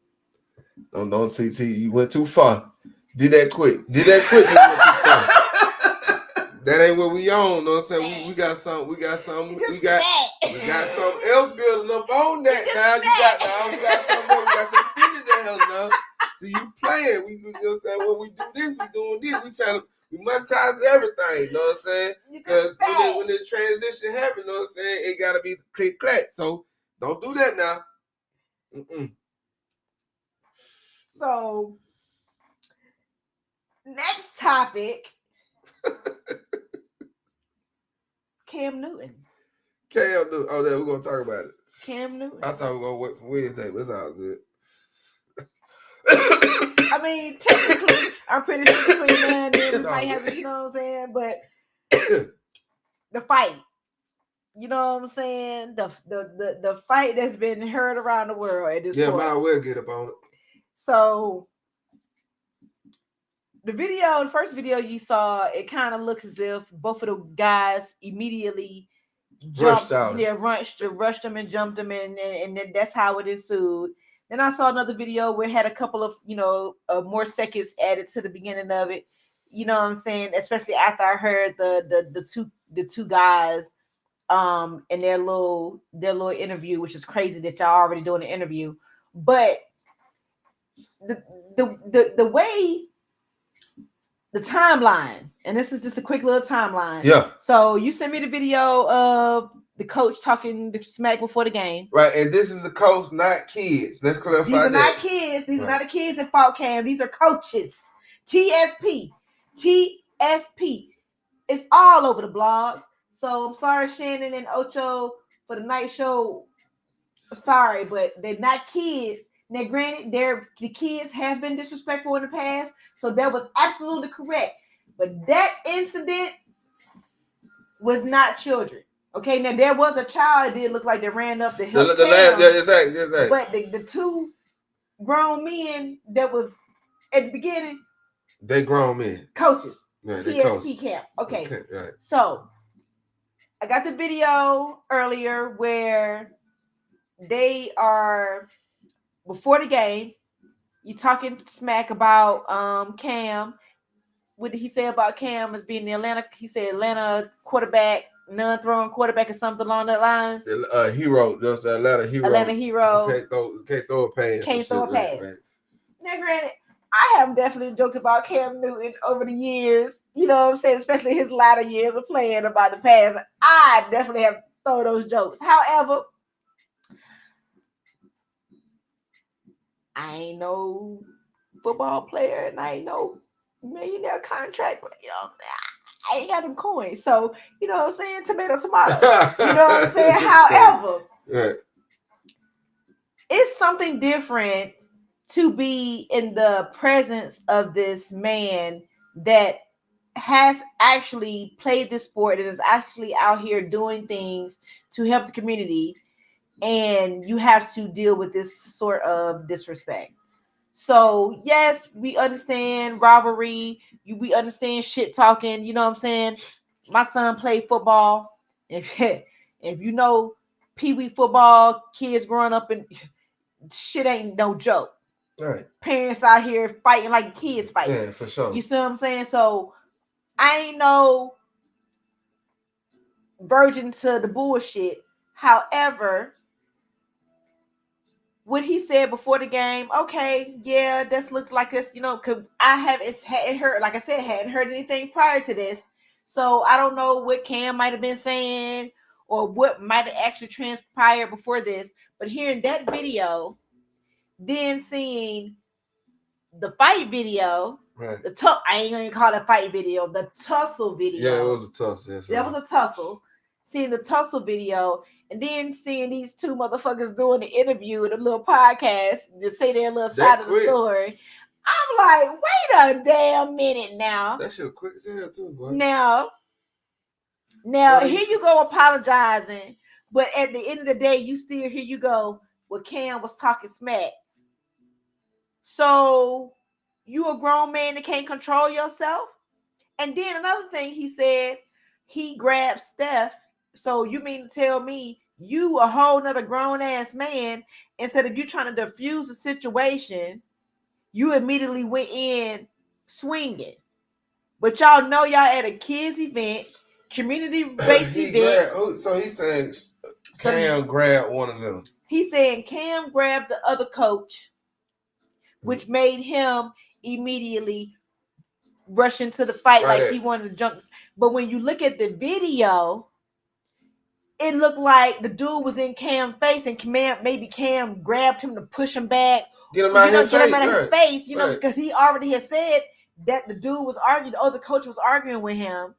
Don't see. You went too far. Did that quick. You went too far. That ain't what we own. Know what I'm saying? We got some. We got something else building up on that. Now you got something. We got some business down now. So you playing? You know what I'm saying? When we do this, we doing this. We monetize everything. You know what I'm saying? Because when the transition happen, you know what I'm saying? It gotta be click clack. So don't do that now. So next topic. Cam Newton. Oh, yeah, we're gonna talk about it. Cam Newton. I thought we were gonna wait for Wednesday, but it's all good. I mean, technically, I'm pretty sure between now and then we might have it, you know what I'm saying? But the fight, you know what I'm saying? The fight that's been heard around the world at this point. Yeah, might well get up on it. So the first video you saw, it kind of looks as if both of the guys immediately rushed them and jumped them, and that's how it ensued. Then I saw another video where it had a couple of, more seconds added to the beginning of it. You know what I'm saying? Especially after I heard the two guys in their little interview, which is crazy that y'all already doing an interview. But the way the timeline, and this is just a quick little timeline. Yeah. So you sent me the video of the coach talking the smack before the game. Right, and this is the coach, not kids. Let's clarify that. These are not kids. These are not the kids that fought Cam. These are coaches. TSP. It's all over the blogs. So I'm sorry, Shannon and Ocho, for the night show. Sorry, but they're not kids. Now, granted, the kids have been disrespectful in the past, so that was absolutely correct. But that incident was not children. Okay, now there was a child that did look like they ran up the hill. Exactly. But the two grown men that was at the beginning, they grown men. Coaches. Yeah, TSP camp. Okay. Right. So I got the video earlier where they are before the game. You talking smack about Cam. What did he say about Cam as being the Atlanta? He said Atlanta quarterback, non-throwing quarterback, or something along that lines. Hero, just Atlanta hero. Atlanta hero. Can't throw a pass. Can't throw a pass. Right. Now, granted, I have definitely joked about Cam Newton over the years. You know what I'm saying? Especially his latter years of playing about the pass. I definitely have thrown those jokes. However, I ain't no football player and I ain't no millionaire contract, but I ain't got them coins. So, you know what I'm saying? Tomato. You know what I'm saying? However, right. It's something different to be in the presence of this man that has actually played this sport and is actually out here doing things to help the community, and you have to deal with this sort of disrespect. So yes, we understand rivalry. We understand shit talking. You know what I'm saying? My son played football. If you know pee-wee football, kids growing up, and shit ain't no joke. Right. Parents out here fighting like kids fighting. Yeah, for sure. You see what I'm saying? So I ain't no virgin to the bullshit. However, what he said before the game, okay, yeah, this looked like this, because I hadn't heard, like I said, hadn't heard anything prior to this. So I don't know what Cam might have been saying or what might have actually transpired before this. But hearing that video, then seeing the fight video, right? I ain't gonna call it fight video, the tussle video. Yeah, it was a tussle. Yes, that was a tussle. Seeing the tussle video, and then seeing these two motherfuckers doing the interview and a little podcast to say their little side of the story. I'm like, wait a damn minute now. That shit quick as hell too, boy. Now here you go apologizing, but at the end of the day, you still here you go. Well, Cam was talking smack. So you a grown man that can't control yourself? And then another thing he said, he grabbed Steph. So you mean to tell me you a whole nother grown ass man, instead of you trying to diffuse the situation, you immediately went in swinging. But y'all know y'all at a kids event, community-based event. So he's saying Cam grabbed one of them. He's saying Cam grabbed the other coach, which made him immediately rush into the fight like he wanted to jump. But when you look at the video, it looked like the dude was in Cam's face, and maybe Cam grabbed him to push him back, get him out of his face, because he already had said that the dude was arguing, the other coach was arguing with him.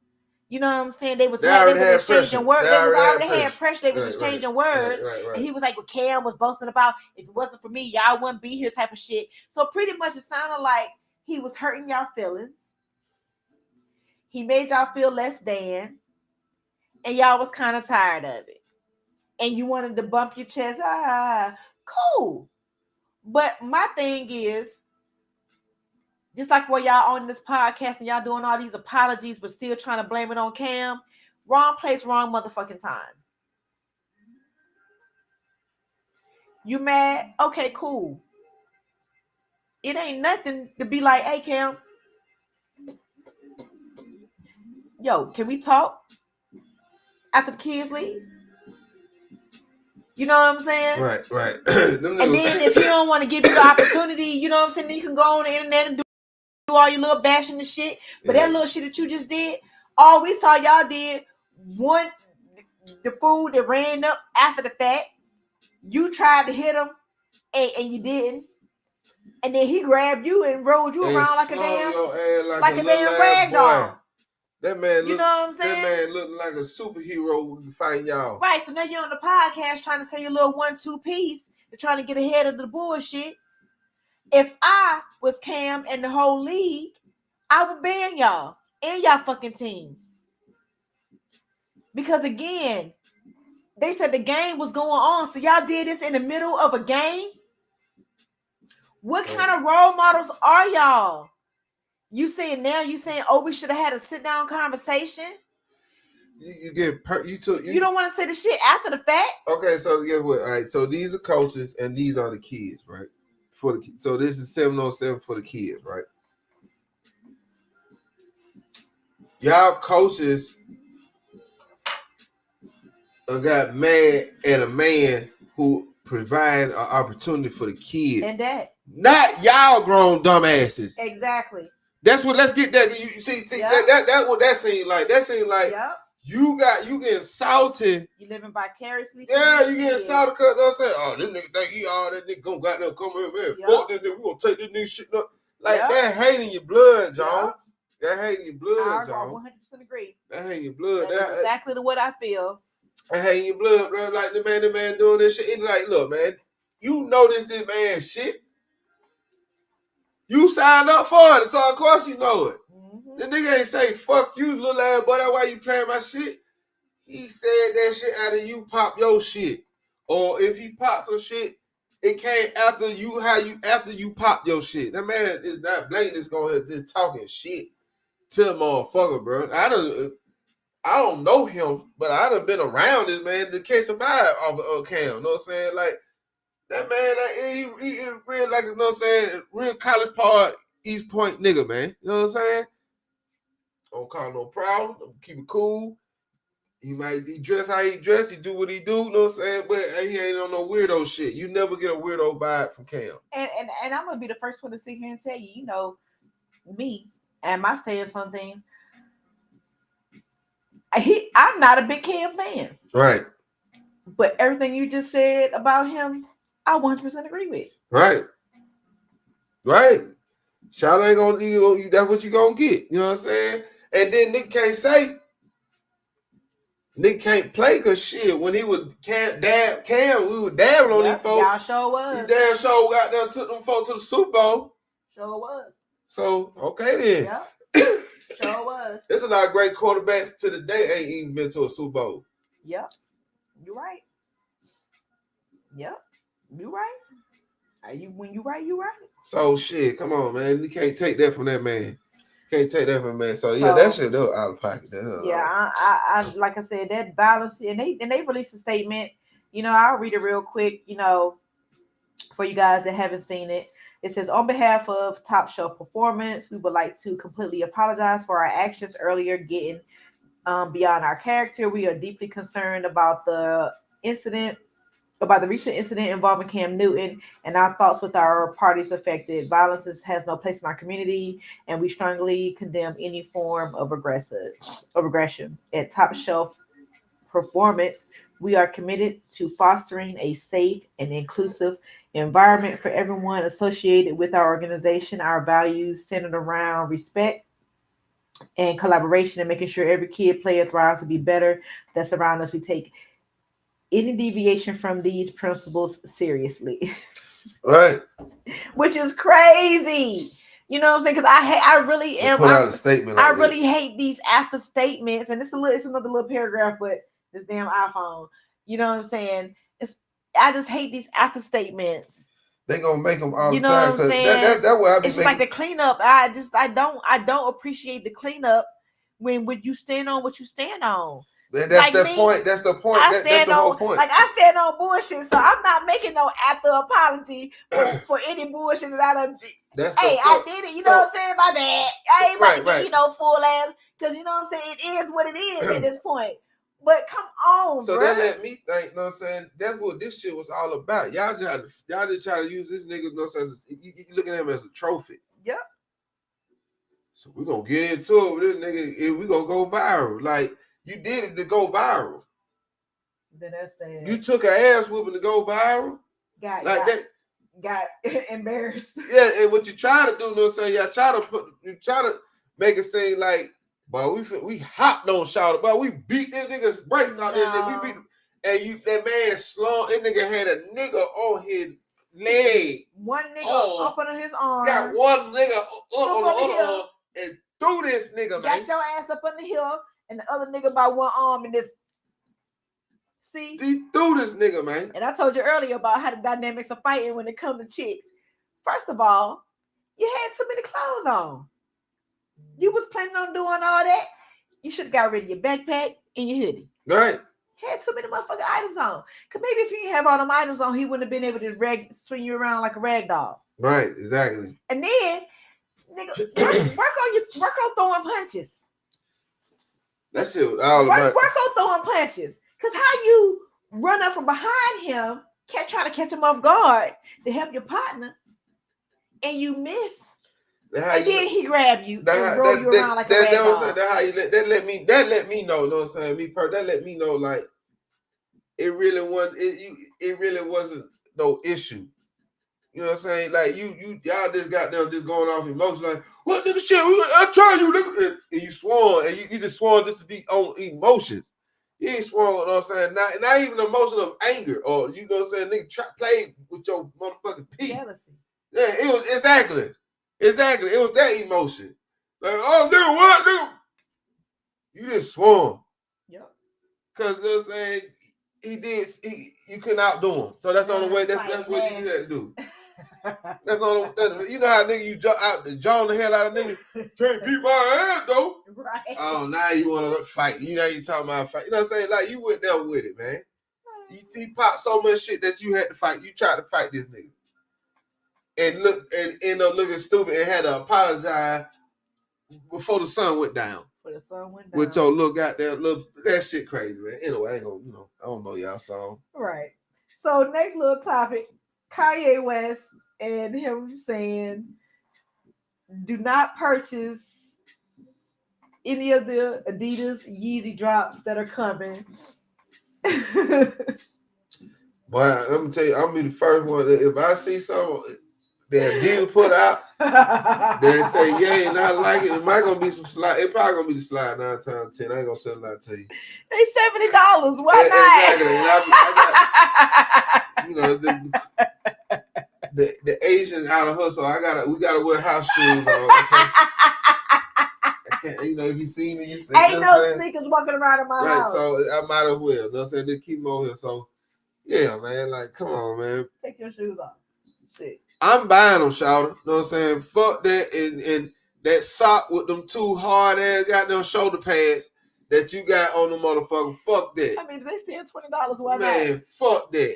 You know what I'm saying? They was exchanging words. They already had pressure. They was exchanging words. And he was like, well, Cam was boasting about, if it wasn't for me, y'all wouldn't be here type of shit. So pretty much it sounded like he was hurting y'all feelings. He made y'all feel less than. And y'all was kind of tired of it. And you wanted to bump your chest. Cool. But my thing is, just like while y'all on this podcast and y'all doing all these apologies, but still trying to blame it on Cam, wrong place, wrong motherfucking time. You mad? Okay, cool. It ain't nothing to be like, hey, Cam, yo, can we talk after the kids leave? You know what I'm saying? Right. And then if he don't want to give you the opportunity, you know what I'm saying, then you can go on the internet and do all your little bashing and shit. But that little shit that you just did, all we saw y'all did, one, the fool that ran up after the fact, you tried to hit him and you didn't. And then he grabbed you and rolled you around like a damn rag doll. That man, you know what I'm saying? That man looked like a superhero fighting y'all. Right, so now you're on the podcast trying to say your little 1-2 piece and trying to get ahead of the bullshit. If I was Cam and the whole league, I would ban y'all and y'all fucking team. Because again, they said the game was going on, so y'all did this in the middle of a game? What kind of role models are y'all? You saying we should have had a sit-down conversation? You don't want to say the shit after the fact. Okay, so guess what? All right, so these are coaches and these are the kids, right? So this is 707 for the kids, right? Y'all coaches got mad at a man who provided an opportunity for the kids. And that. Not y'all grown dumbasses. Exactly. That's what. Let's get that. You see that what that seemed like. That seemed like you getting salty. You living vicariously. Yeah, you getting salty because I'm saying, oh, this nigga think he all that nigga gonna got there come here, man. Fuck this nigga, we gonna take this nigga shit up. Like that hating your blood, John. That hating your blood, John. 100% agree. That hating your blood. That's exactly the what I feel. I hating your blood, bro. Like the man doing this shit. It's like, look, man, you know this man shit. You signed up for it, so of course you know it. Mm-hmm. The nigga ain't say, fuck you, little ass boy, that's why you playing my shit. He said that shit out of you pop your shit. Or if he pop some shit, it came after you pop your shit. That man is not blatant, is going just talking shit to a motherfucker, bro. I don't know him, but I done been around this man to catch a vibe of Cam. You know what I'm saying? Like, that man, he real, like, you know what I'm saying, real College Park, East Point nigga, man. You know what I'm saying? Don't call no problem. Keep it cool. He dress how he dress. He do what he do. You know what I'm saying? But he ain't on no weirdo shit. You never get a weirdo vibe from Cam. And I'm going to be the first one to sit here and tell you, you know, me and my stance on things, I'm not a big Cam fan. Right. But everything you just said about him, I 100% agree with. Right. Shout ain't gonna that's what you gonna get. You know what I'm saying? And then Nick can't play because shit. When he was Cam, we were dabbing on these folks. Y'all sure was. He damn sure got there, took them folks to the Super Bowl. Sure was. So okay then. Yep. Sure was. There's a lot of great quarterbacks to the day ain't even been to a Super Bowl. Yep. You're right. Yep. You right. When you right, you right. So shit, come on, man. You can't take that from that man. So yeah, that shit though out of pocket. Yeah, I like I said, that balance, and they released a statement. You know, I'll read it real quick. You know, For you guys that haven't seen it, it says, on behalf of Top Shelf Performance, we would like to completely apologize for our actions earlier getting beyond our character. We are deeply concerned about the recent incident involving Cam Newton, and our thoughts with our parties affected. Violence has no place in our community, and we strongly condemn any form of aggression. At Top Shelf Performance, we are committed to fostering a safe and inclusive environment for everyone associated with our organization. Our values centered around respect and collaboration, and making sure every kid, player thrives to be better that's around us. We take any deviation from these principles seriously. Right. Which is crazy. You know what I'm saying? Because I really am. Put out a statement. I really hate these after statements, and it's another little paragraph, but this damn iPhone. You know what I'm saying? I just hate these after statements. They gonna make them all you the know time. What I'm saying? That's what I be it's like the cleanup. I don't appreciate the cleanup when you stand on what you stand on. And that's the point. That's the point. That's the whole point. Like I stand on bullshit, so I'm not making no after apology for any bullshit that I done. I did it. You know what I'm saying? My bad. I ain't about to get full ass, because you know what I'm saying. It is what it is at this point. But come on, so bro. that let me think. You know what I'm saying? That's what this shit was all about. Y'all just try to use this nigga. You know what I'm saying? You looking at him as a trophy. Yep. So we're gonna get into it with this nigga, and we gonna go viral. Like, you did it to go viral. Then that's sad. You took an ass whooping to go viral. Got embarrassed. Yeah, and what you try to do, you know what I'm saying? You try to make it seem like, but we hopped on Shawty, but we beat that nigga's brakes out there. We beat him. And that man slung, that nigga had a nigga on his leg. One nigga up on his arm. Got one nigga on the other arm and threw this nigga, man. Got your ass up on the hill, and the other nigga by one arm, and this. See? He threw this nigga, man. And I told you earlier about how the dynamics of fighting when it comes to chicks. First of all, you had too many clothes on. You was planning on doing all that. You should have got rid of your backpack and your hoodie. Right. Had too many motherfucking items on. Because maybe if you didn't have all them items on, he wouldn't have been able to swing you around like a rag doll. Right, exactly. And then, nigga, work on throwing punches. That's it. All about. Work on throwing punches. Because how you run up from behind him, try to catch him off guard to help your partner, and you miss. And then he grab you and roll you around like a rag doll. That let me know, you know what I'm saying? That let me know, like, it really wasn't no issue. You know what I'm saying? Like, y'all just got them just going off emotion, like, what nigga shit? I try you, nigga. And you sworn, and you just sworn just to be on emotions. You ain't sworn, you know what I'm saying? Not even emotion of anger, or, you know what I'm saying? Nigga, play with your motherfucking peace. Jealousy. Yeah, it was exactly. It was that emotion. Like, oh, nigga, what, nigga? You just sworn. Yep. Because, you know what I'm saying? You couldn't outdo him. So that's the only way, that's what you had to do. That's all. You know how nigga you jaw the hell out of nigga. Can't beat my ass though. Right. Oh, now you want to fight. You know you talking about fight. You know what I'm saying? Like, you went there with it, man. He popped so much shit that you had to fight. You tried to fight this nigga. And end up looking stupid and had to apologize before the sun went down. With your little goddamn that shit crazy, man. Anyway, I ain't gonna, I don't know y'all saw. Right. So next little topic, Kanye West and him saying, do not purchase any of the Adidas Yeezy drops that are coming. Boy, let me tell you, I'm gonna be the first one that if I see something that Adidas put out, then say, yeah, and I like it. It might gonna be some slide. It probably gonna be the slide 9 times 10. I ain't gonna sell that to you. They $70. Why not? Exactly. And I got, the Asians out of hustle. We gotta wear house shoes on. Okay? I can't, if you seen it, you see. Ain't no sneakers walking around in my house. So I might as well. You know what I'm saying? They keep them over here. So yeah, man. Like, come on, man. Take your shoes off. Shit. I'm buying them, Shawty. You know what I'm saying? Fuck that and that sock with them 2 hard ass goddamn shoulder pads that you got on the motherfucker. Fuck that. I mean, they still $20. Why not? Man, fuck that.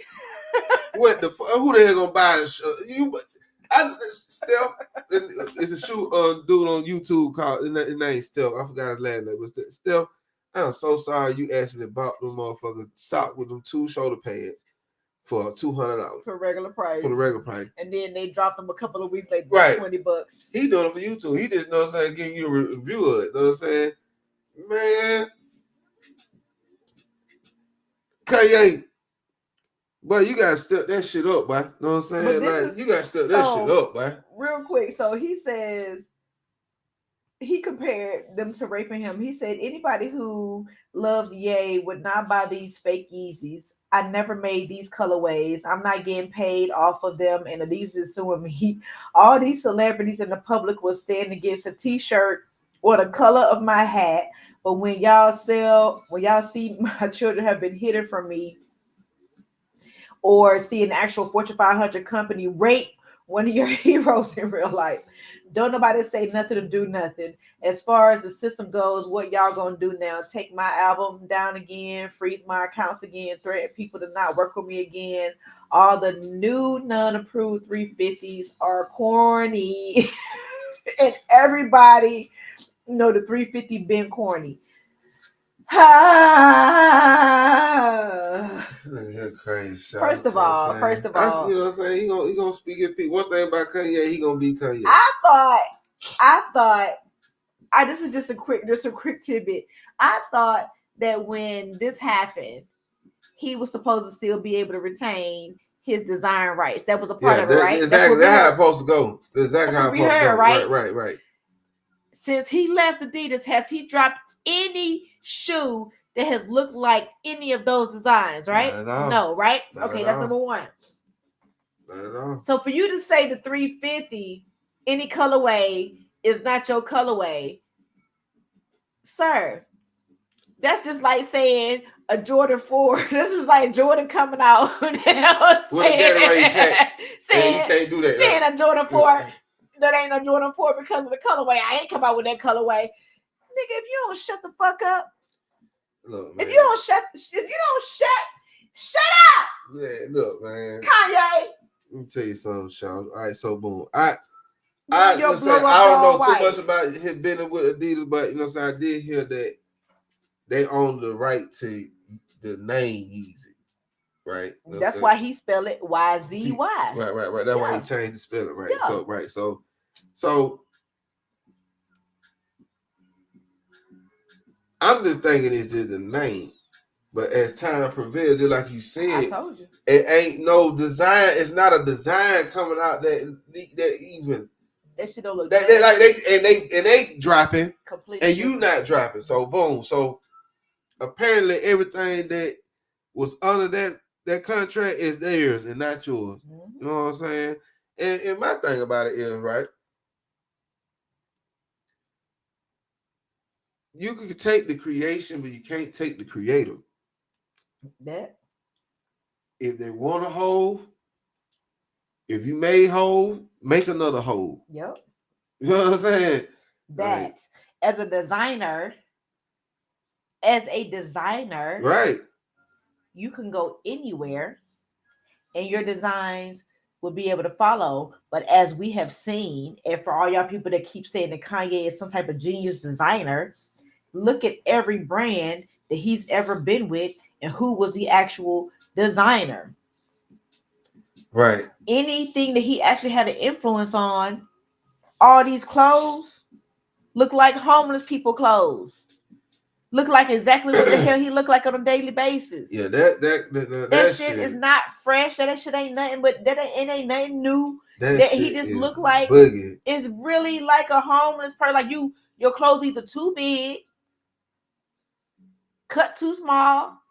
What the fuck? Who the hell gonna buy you? Steph, it's a shoe dude on YouTube called his name Steph. I forgot his last name, but Steph. I'm so sorry you actually bought them motherfucking sock with them 2 shoulder pads for $200 for regular price. For the regular price, and then they dropped them a couple of weeks later, right? $20. He doing it for YouTube. He just know what I'm saying, giving you a review of it. Know what I'm saying, man? Kanye. But you gotta step that shit up, boy. Know what I'm saying? Like you gotta step that shit up, boy. Real quick. So he says he compared them to raping him. He said anybody who loves Ye would not buy these fake Yeezys. I never made these colorways. I'm not getting paid off of them, and Adidas is suing me. All these celebrities in the public will stand against a t-shirt or the color of my hat. But when y'all see my children have been hidden from me, or see an actual Fortune 500 company rape one of your heroes in real life, don't nobody say nothing to do nothing. As far as the system goes, what y'all gonna do now? Take my album down again, freeze my accounts again, threaten people to not work with me again. All the new non-approved 350s are corny. And everybody know the 350 been corny. Crazy. First of all, you know what I'm saying? He gonna speak at people. One thing about Kanye, he gonna be Kanye. I thought this is just a quick tidbit. I thought that when this happened, he was supposed to still be able to retain his design rights. That was a part of it, right? Exactly. That's how it's supposed to go. Exactly how it's supposed to go. Right. Since he left Adidas, has he dropped any shoe that has looked like any of those designs, right? No, right? Okay, that's number one. Not at all. So for you to say the 350, any colorway is not your colorway, sir, that's just like saying a Jordan 4. This is like Jordan coming out with a Gatorade pack. Saying you can't do that. Saying a Jordan 4 that ain't a Jordan 4 because of the colorway. I ain't come out with that colorway. Nigga, if you don't shut the fuck up. Look, man. If you don't shut up. Yeah, look, man. Kanye. Let me tell you something, Sean. All right, so boom. I don't know too much about him being with Adidas, but you know what I'm saying, I did hear that they own the right to the name Yeezy. Right? That's why he spelled it YZY. Right. That's why he changed the spelling, right? Yeah. So I'm just thinking it's just a name. But as time prevails, just like you said, I told you. It ain't no design. It's not a design coming out that even that shit don't look that they like they dropping completely and you not dropping. So boom. So apparently everything that was under that contract is theirs and not yours. Mm-hmm. You know what I'm saying? And my thing about it is, right, you can take the creation, but you can't take the creator. That if they want a hole, if you made hole, make another hole. Yep. You know what I'm saying? That right. As a designer, right, you can go anywhere and your designs will be able to follow. But as we have seen, and for all y'all people that keep saying that Kanye is some type of genius designer, look at every brand that he's ever been with and who was the actual designer. Right. Anything that he actually had an influence on, all these clothes look like homeless people clothes. Look like exactly what the hell he looked like on a daily basis. Yeah, that shit is not fresh. That shit ain't nothing, but it ain't nothing new. That he just look like boogie. It's really like a homeless person. Like your clothes either too big, cut too small,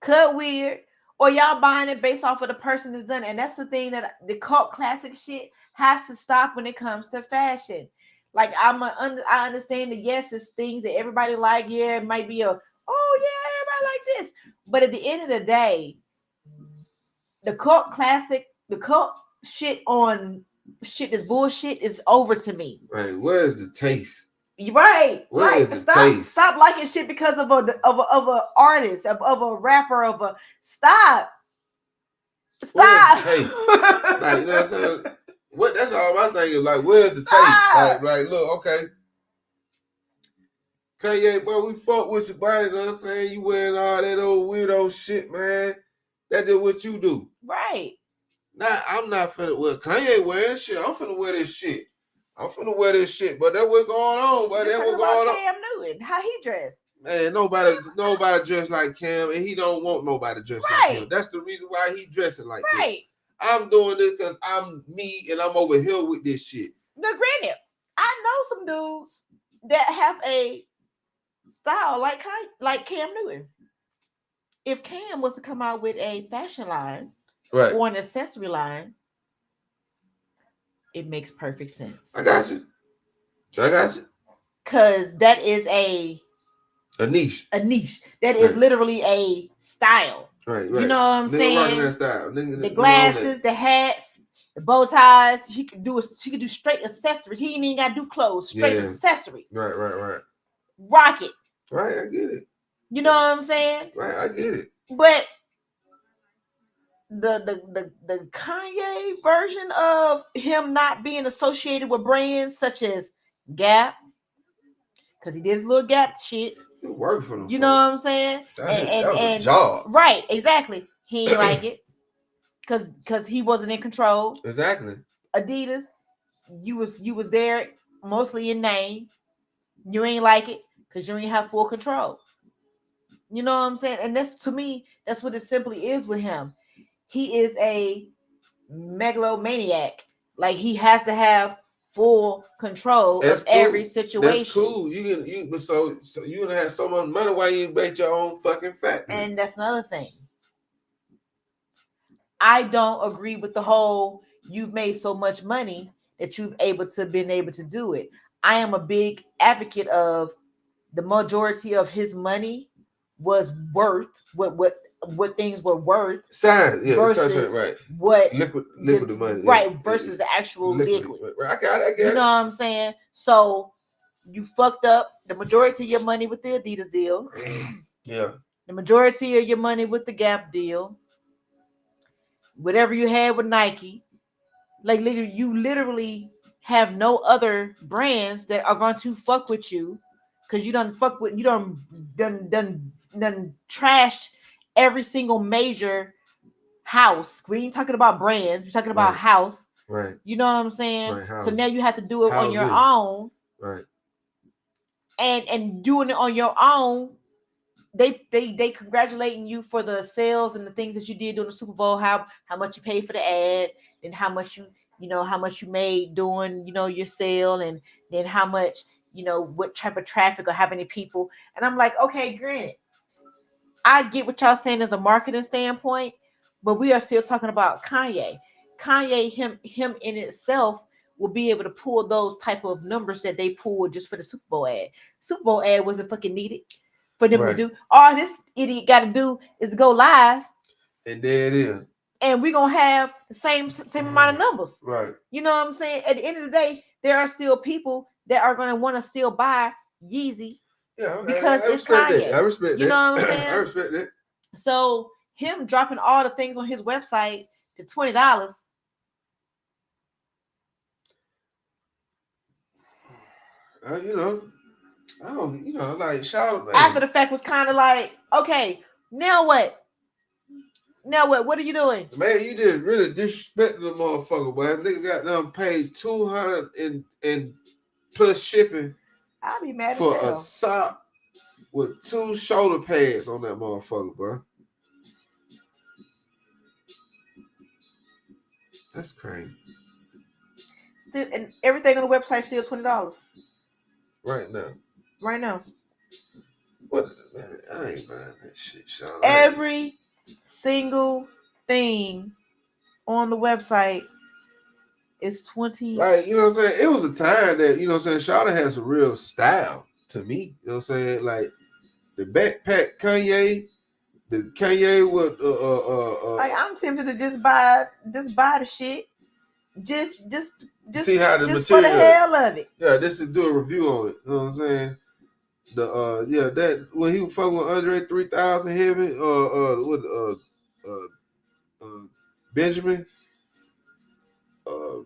cut weird, or y'all buying it based off of the person that's done it. And that's the thing that the cult classic shit has to stop when it comes to fashion. Like I understand that yes, it's things that everybody like. Yeah, it might be everybody like this. But at the end of the day, the cult shit on shit that's bullshit is over to me. Right. Where's the taste? Right. Where is the taste? Stop liking shit because of a artist, of a rapper, stop. Stop. Where's the taste? Like, you know what I'm saying? That's all my thing is. Like, where's the taste? Like, look, okay. Kanye, boy, we fuck with you, boy. You know what I'm saying? You wearing all that old weirdo shit, man. That's just what you do. Right. Nah, I'm not finna wear Kanye wearing this shit. I'm finna wear this shit. But that's what's going on, boy. That's what's going on. Cam Newton, how he dressed. Man, nobody dressed like Cam, and he don't want nobody dressed like him. That's the reason why he dressing like this. I'm doing this because I'm me, and I'm over here with this shit. Now, granted, I know some dudes that have a style like Cam Newton. If Cam was to come out with a fashion line or an accessory line, it makes perfect sense. I got you. Because that is a niche. That is literally a style. Right. You know what I'm saying? Rocking that style. The glasses, the hats, the bow ties. He could do straight accessories. He ain't even got to do clothes. Straight accessories. Right. Rock it. Right, I get it. You know what I'm saying? Right, I get it. But the Kanye version of him not being associated with brands such as Gap, because he did his little Gap shit. It worked for him. You know what I'm saying? That was a job. Right, exactly. He ain't like it because he wasn't in control. Exactly. Adidas, you was there mostly in name. You ain't like it because you ain't have full control. You know what I'm saying? And that's, to me, that's what it simply is with him. He is a megalomaniac. Like, he has to have full control of every situation. That's cool. So you gonna have so much money, why you make your own fucking factory? And that's another thing. I don't agree with the whole you've made so much money that you've been able to do it. I am a big advocate of the majority of his money was worth what things were worth. Versus what liquid money. Right, versus the actual liquid. I get it. You know what I'm saying? So you fucked up the majority of your money with the Adidas deal. Yeah. The majority of your money with the Gap deal. Whatever you had with Nike. Like, you literally have no other brands that are going to fuck with you, because you done trashed every single major house. We ain't talking about brands, we're talking about house. Right. You know what I'm saying? Right, so now you have to do it on your own. Right. And doing it on your own, they congratulating you for the sales and the things that you did during the Super Bowl, how much you paid for the ad, and how much you made doing, your sale, and then how much, what type of traffic or how many people. And I'm like, okay, granted, I get what y'all saying as a marketing standpoint, but we are still talking about Kanye. Him in itself will be able to pull those type of numbers that they pulled just for the Super Bowl ad. Super Bowl ad wasn't fucking needed for them to do. All this idiot got to do is go live. And there it is. And we're going to have the same amount of numbers. Right. You know what I'm saying? At the end of the day, there are still people that are going to want to still buy Yeezy. Yeah, because it's Kanye. I respect that. You know what I'm saying? I respect that. So him dropping all the things on his website to $20. I don't, like, shout out. After the fact was kind of like, okay, now what? What are you doing? Man, you just really disrespecting the motherfucker, boy. Nigga got them paid $200 and plus shipping. I'll be mad for a sock with 2 shoulder pads on that motherfucker, bro. That's crazy. Still, and everything on the website still $20. Right now. What? Man, I ain't buying that shit, Sean. Every single thing on the website is $20. Like, you know what I'm saying? It was a time that, you know what I'm saying, Shawty has a real style to me. You know what I'm saying? Like, the backpack Kanye, the Kanye with like, I'm tempted to just buy the shit. Just see how the just material, for the hell of it. Yeah, just to do a review on it. You know what I'm saying? That when he was fucking with Andre 3000 Heavy, Benjamin. I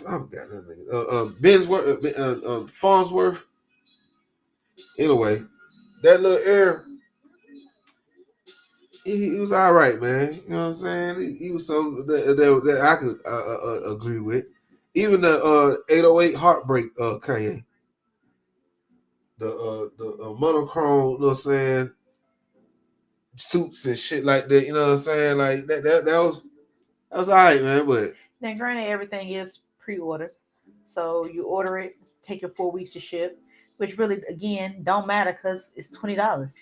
forgot that nigga. Bensworth, Farnsworth. Anyway, that little air, he was all right, man. You know what I'm saying? He was something that I could agree with. Even the 808 Heartbreak, Kanye. The monochrome, you know what I'm saying, suits and shit like that, you know what I'm saying? Like that was all right, man. But now, granted, everything is pre-ordered, so you order it, take your 4 weeks to ship, which really, again, don't matter because it's $20.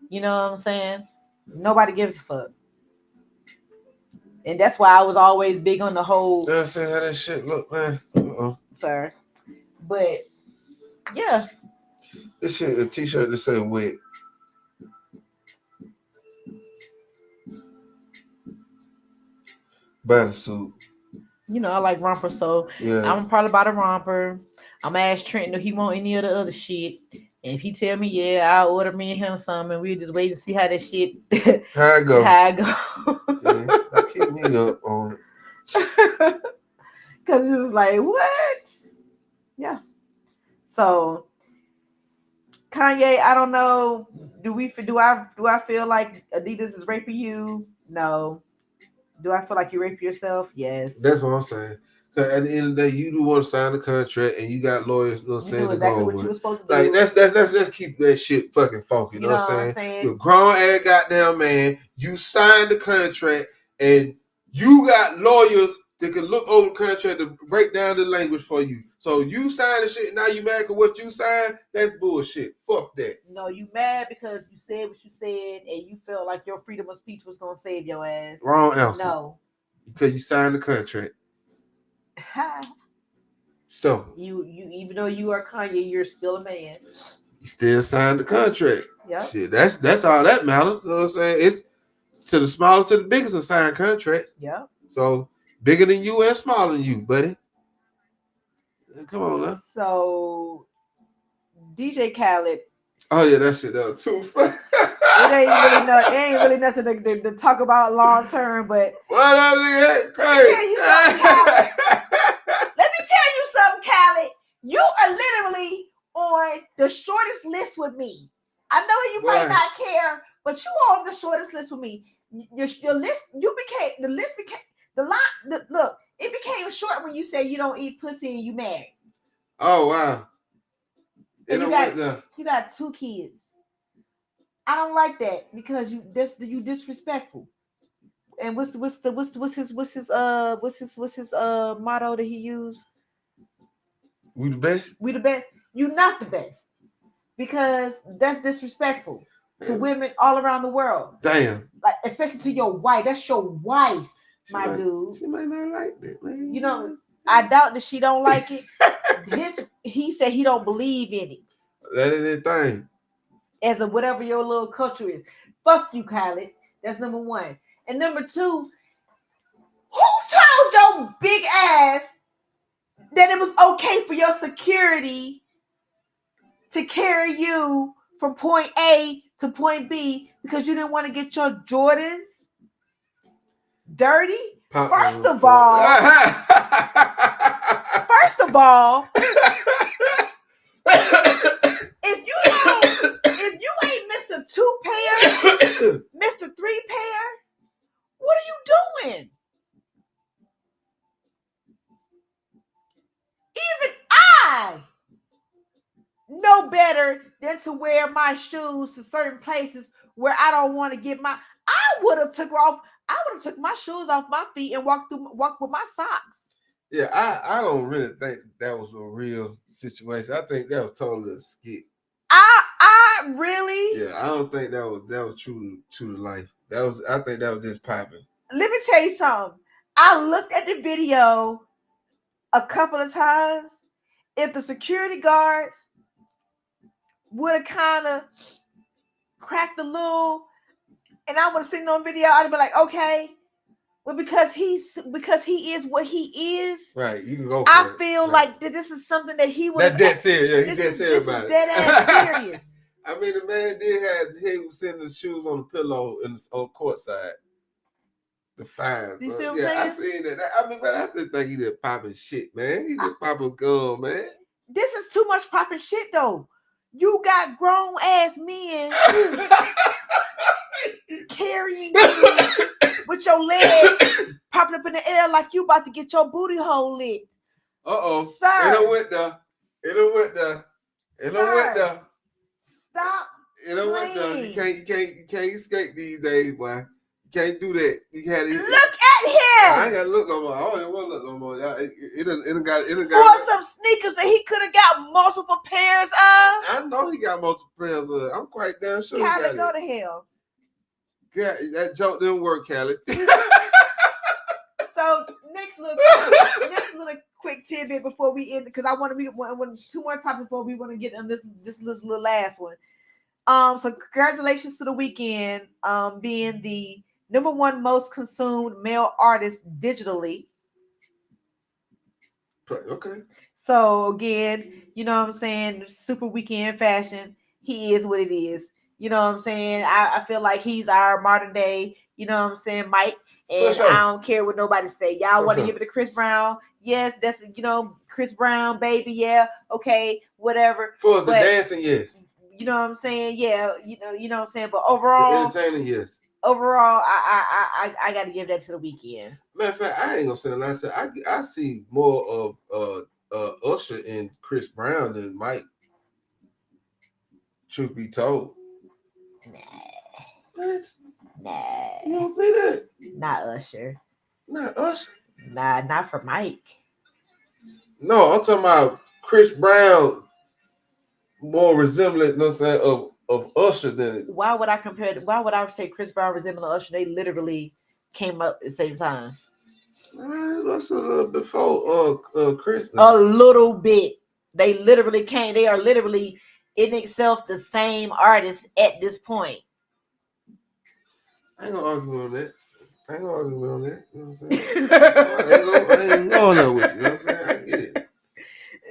You know what I'm saying? Nobody gives a fuck, and that's why I was always big on the whole. you know what I'm saying, how that shit look, man. Sorry, but yeah, This shit, a t-shirt that say wet. Buy the suit. you know I like romper, so Yeah. I'm probably buy the romper. I'm gonna ask Trent if he want any of the other shit. And if he tell me, yeah, I'll order me and him some, and we'll just wait and see how that shit How it go? how it go. Yeah, keep me up on it. Cause it's like, what? Yeah. So Kanye, I don't know. Do I feel like Adidas is raping you? No. Do I feel like you rape yourself? Yes. That's what I'm saying. Cause at the end of the day, you do want to sign the contract, and you got lawyers, you know what I'm saying, do exactly to go what over you were it. supposed to Like do. let's keep that shit fucking funky. You know what I'm saying? You're a grown ass goddamn man. You signed the contract, and you got lawyers that can look over the contract to break down the language for you. So you signed the shit, and now you mad because what you signed? That's bullshit. Fuck that. No, you mad because you said what you said, and you felt like your freedom of speech was gonna save your ass. Wrong answer. No, because you signed the contract. So you even though you are Kanye, you're still a man. You still signed the contract. Yeah. Shit, that's all that matters. You know what I'm saying? It's to the smallest to the biggest of signed contracts. Yeah. So bigger than you and smaller than you, buddy. Come on now. So DJ Khaled. Oh yeah, that shit that was too funny. It ain't really nothing to talk about long term, but well, that nigga crazy. Let me tell you something, Khaled. You are literally on the shortest list with me. I know you might not care, but you are on the shortest list with me. Your list, look, it became short when you said you don't eat pussy and you married. Oh wow. And you got 2 kids. I don't like that because you disrespectful. And what's his motto that he used? We the best. We the best. You're not the best because that's disrespectful to women all around the world. Damn. Like especially to your wife. That's your wife, dude. She might not like that, man. You know, I doubt that she don't like it. He said he don't believe in it. That is his thing. As of whatever your little culture is. Fuck you, Khaled. That's number 1. And number 2, who told your big ass that it was okay for your security to carry you from point A to point B because you didn't want to get your Jordans dirty? First of all, if you ain't Mr. 2 pair, Mr. 3 pair, what are you doing? Even I know better than to wear my shoes to certain places where I don't want to get I would have took my shoes off my feet and walked with my socks. Yeah, I don't really think that was a real situation. I think that was totally a skit. I really. Yeah, I don't think that was true to life. I think that was just popping. Let me tell you something. I looked at the video a couple of times. If the security guards would have kind of cracked the little, and I would have seen it on video, I'd have been like, okay. But because he is what he is, right? You can go. I feel like that this is something that he would. That's dead serious. Yeah, he's dead serious about it. Dead ass serious. I mean, the man he was sending the shoes on the pillow on court side. the fines. You see So, what I'm I saying? seen that. I mean, but I just think he just popping shit, man. He just popping gum, man. This is too much popping shit, though. You got grown ass men carrying you with your legs popping up in the air like you about to get your booty hole licked. Sir. It done went there. It done went there. It done went there. Stop. It done went there. You can't escape these days, boy. You can't do that. You gotta look at him. I ain't gotta look no more. I don't even want to look no more. It done got for some sneakers that he could have got multiple pairs of. I know he got multiple pairs of. I'm quite damn sure. Callie, go to hell. Yeah, that joke didn't work, Callie. So next little quick tidbit before we end, because I want to be two more topics before we want to get on this little last one. So congratulations to The Weeknd, being the #1 most consumed male artist digitally. Okay. So again, you know what I'm saying, super Weeknd fashion. He is what it is. You know what I'm saying? I feel like he's our modern day, you know what I'm saying, Mike. And sure. I don't care what nobody say. Y'all want to give it to Chris Brown? Yes, that's, you know, Chris Brown, baby. Yeah, okay, whatever. For the dancing, yes. You know what I'm saying? Yeah, you know what I'm saying. But overall, the entertaining, yes. Overall, I got to give that to The Weeknd. Matter of fact, I ain't gonna say a lot to. I see more of Usher and Chris Brown than Mike. Truth be told. Nah. What? Nah. You don't see that? Not Usher. Not Usher? Nah, not for Mike. No, I'm talking about Chris Brown more resemblant, you know what I'm saying, of Usher than. Why would I say Chris Brown resembling Usher? They literally came up at the same time. That's a little before Chris. A little bit. They literally came. They are literally in itself the same artist at this point. I ain't gonna argue on that. You know what I'm saying? I ain't going there with you. You know what I'm saying? I get it.